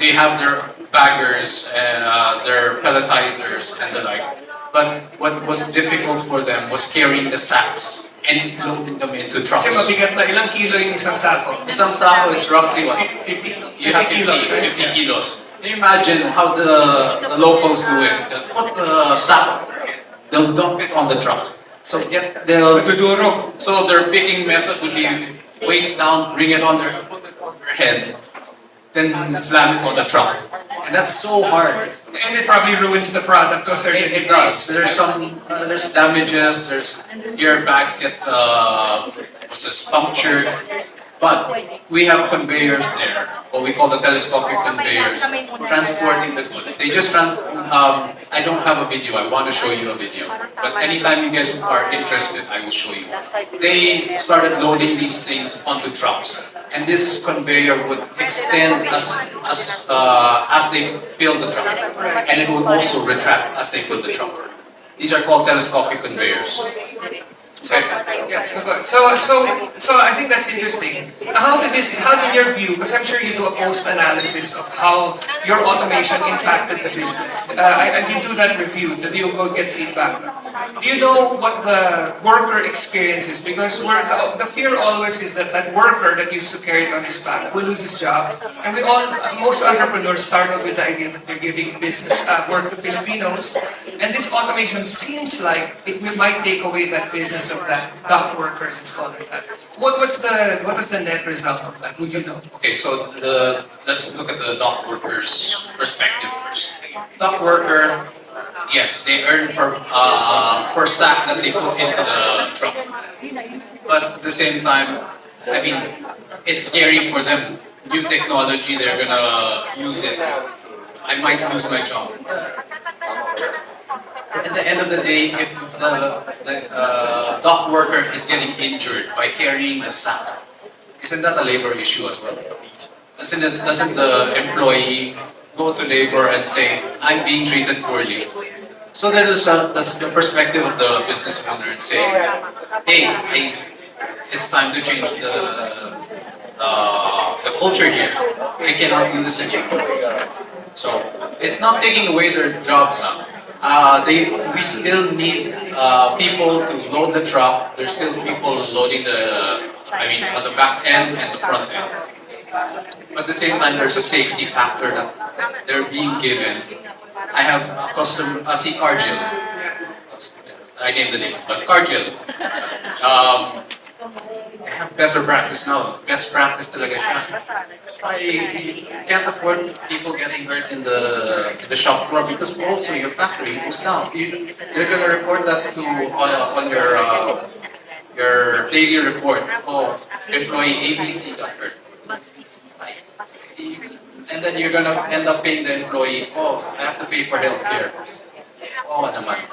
they have their baggers and their pelletizers and the like. But what was difficult for them was carrying the sacks and loading them into trucks. Kasi mabigat na, ilang kilo yung isang sako? Isang sako is roughly what? 50 You have 50 kilos, right? 50 kilos. Can you imagine how the locals do it? They'll put the sack, they'll dump it on the truck. So so their picking method would be waist down, bring it on put it on their head, then slam it on the truck. And And that's so hard. And it probably ruins the product to a certain It degree. does. There's some, there's damages, there's airbags get, what's this, punctured. But we have conveyors there, what we call the telescopic conveyors, transporting the goods. They just I don't have a video, I want to show you a video. But anytime you guys are interested, I will show you. They started loading these things onto trucks. And this conveyor would extend as they fill the truck. And it would also retract as they fill the truck. These are called telescopic conveyors. So, yeah, so I think that's interesting. How in your view, because I'm sure you do a post-analysis of how your automation impacted the business. And you do that review, that you go get feedback. Do you know what the worker experience is? Because the fear always is that that worker that used to carry it on his back will lose his job. And most entrepreneurs start out with the idea that they're giving business work to Filipinos. And this automation seems like it might take away that business of that dock worker, let's call it that. What was the net result of that? Would you know? Okay, so let's look at the dock worker's perspective first. Dock worker, yes, they earn per sack that they put into the truck. But at the same time, I mean, it's scary for them. New technology, they're gonna use it. I might lose my job. At the end of the day, if the dock worker is getting injured by carrying the sack, isn't that a labor issue as well? Doesn't the employee go to labor and say, I'm being treated poorly? So there's the perspective of the business owner and say, hey, it's time to change the culture here. I cannot do this anymore. So it's not taking away their jobs now. We still need people to load the truck. There's still people loading on the back end and the front end. But at the same time, there's a safety factor that they're being given. I have a customer, see Cargill. I named the name, but Cargill. They have better practice now. Best practice talaga siya. I can't afford people getting hurt in the shop floor because also your factory goes down. You're gonna report that on your daily report. Oh, employee ABC got hurt. And then you're gonna end up paying the employee. Oh, I have to pay for healthcare. Oh, naman.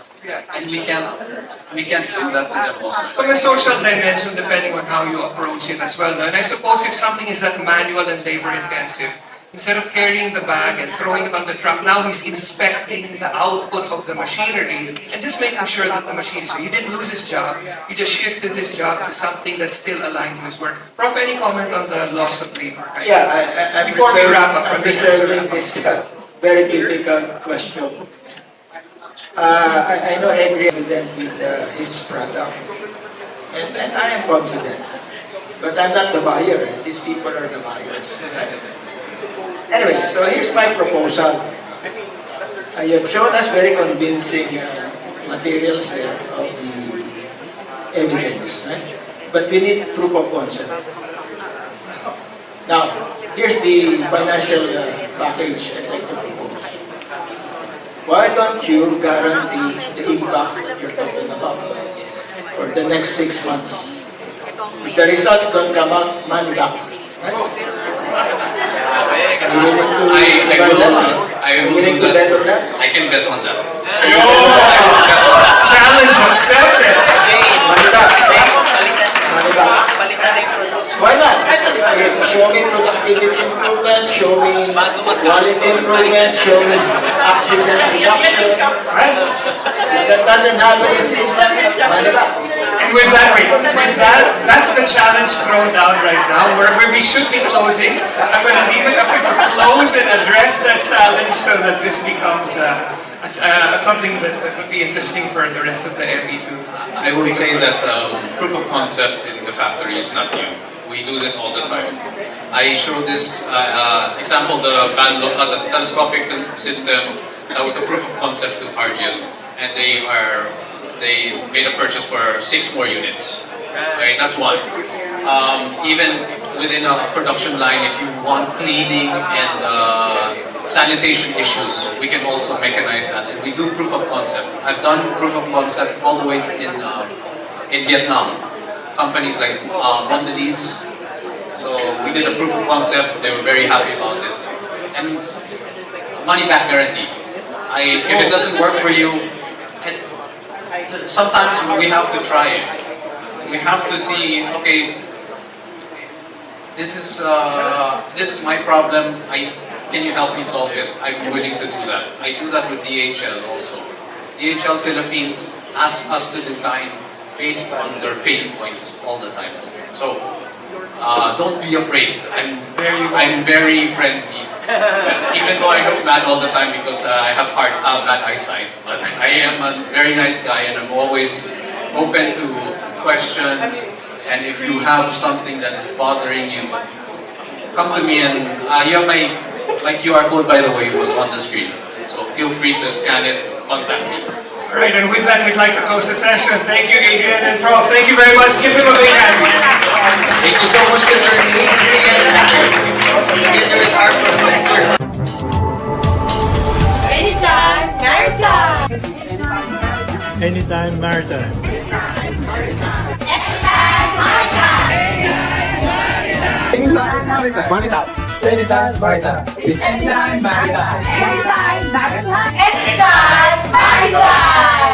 And we can't do that to them also. So may social dimension depending on how you approach it as well. No? And I suppose if something is that manual and labor intensive, instead of carrying the bag and throwing it on the truck, now he's inspecting the output of the machinery and just making sure that the machine is. So he didn't lose his job, he just shifted his job to something that's still aligned to his work. Prof, any comment on the loss of labor? Yeah, I'm Before we wrap up, I'm reserving this very difficult question. I know Adrian is confident with his product, and I am confident. But I'm not the buyer. These people are the buyers. Anyway, so here's my proposal. You have shown us very convincing materials there of the evidence, right? But we need proof of concept. Now, here's the financial package I'd like to propose. Why don't you guarantee the impact that you're talking about for the next 6 months? If the results don't come out, money back. Right? Are you willing to bet on that? I can bet on that. Challenge accepted! Money back. Money back. Why not? Show me productivity improvement, show me quality improvement, show me accident reduction. Right? If that doesn't happen in 6 months, money back. And with that's the challenge thrown down right now, where we should be closing. I'm going to leave it up to you to close and address that challenge so that this becomes something that would be interesting for the rest of the ME to. I will say that proof of concept in the factory is not new. We do this all the time. I showed this example, the telescopic system. That was a proof of concept to Cargill, and they made a purchase for 6 more units. Right, that's one. Even within a production line, if you want cleaning and sanitation issues, we can also mechanize that. And we do proof of concept. I've done proof of concept all the way in Vietnam. Companies like Mondelez. So we did a proof of concept. They were very happy about it. And money back guarantee. If it doesn't work for you, sometimes we have to try it. We have to see, okay, this is my problem. Can you help me solve it? I'm willing to do that. I do that with DHL also. DHL Philippines asks us to design based on their pain points all the time. So don't be afraid. I'm very friendly. Even though I look mad all the time because I have bad eyesight. But I am a very nice guy and I'm always open to questions. And if you have something that is bothering you, come to me and you have my QR code, by the way, was on the screen. So feel free to scan it, contact me. All right, and with that, we'd like to close the session. Thank you, Adrian and Prof. Thank you very much. Give them a big hand. Thank you so much, Mr. Adrian. Together with our professor. Anytime, maritime. Anytime Maritime. Anytime, maritime. Anytime, Marta. Anytime, maritime. Anytime, maritime. Anytime, maritime.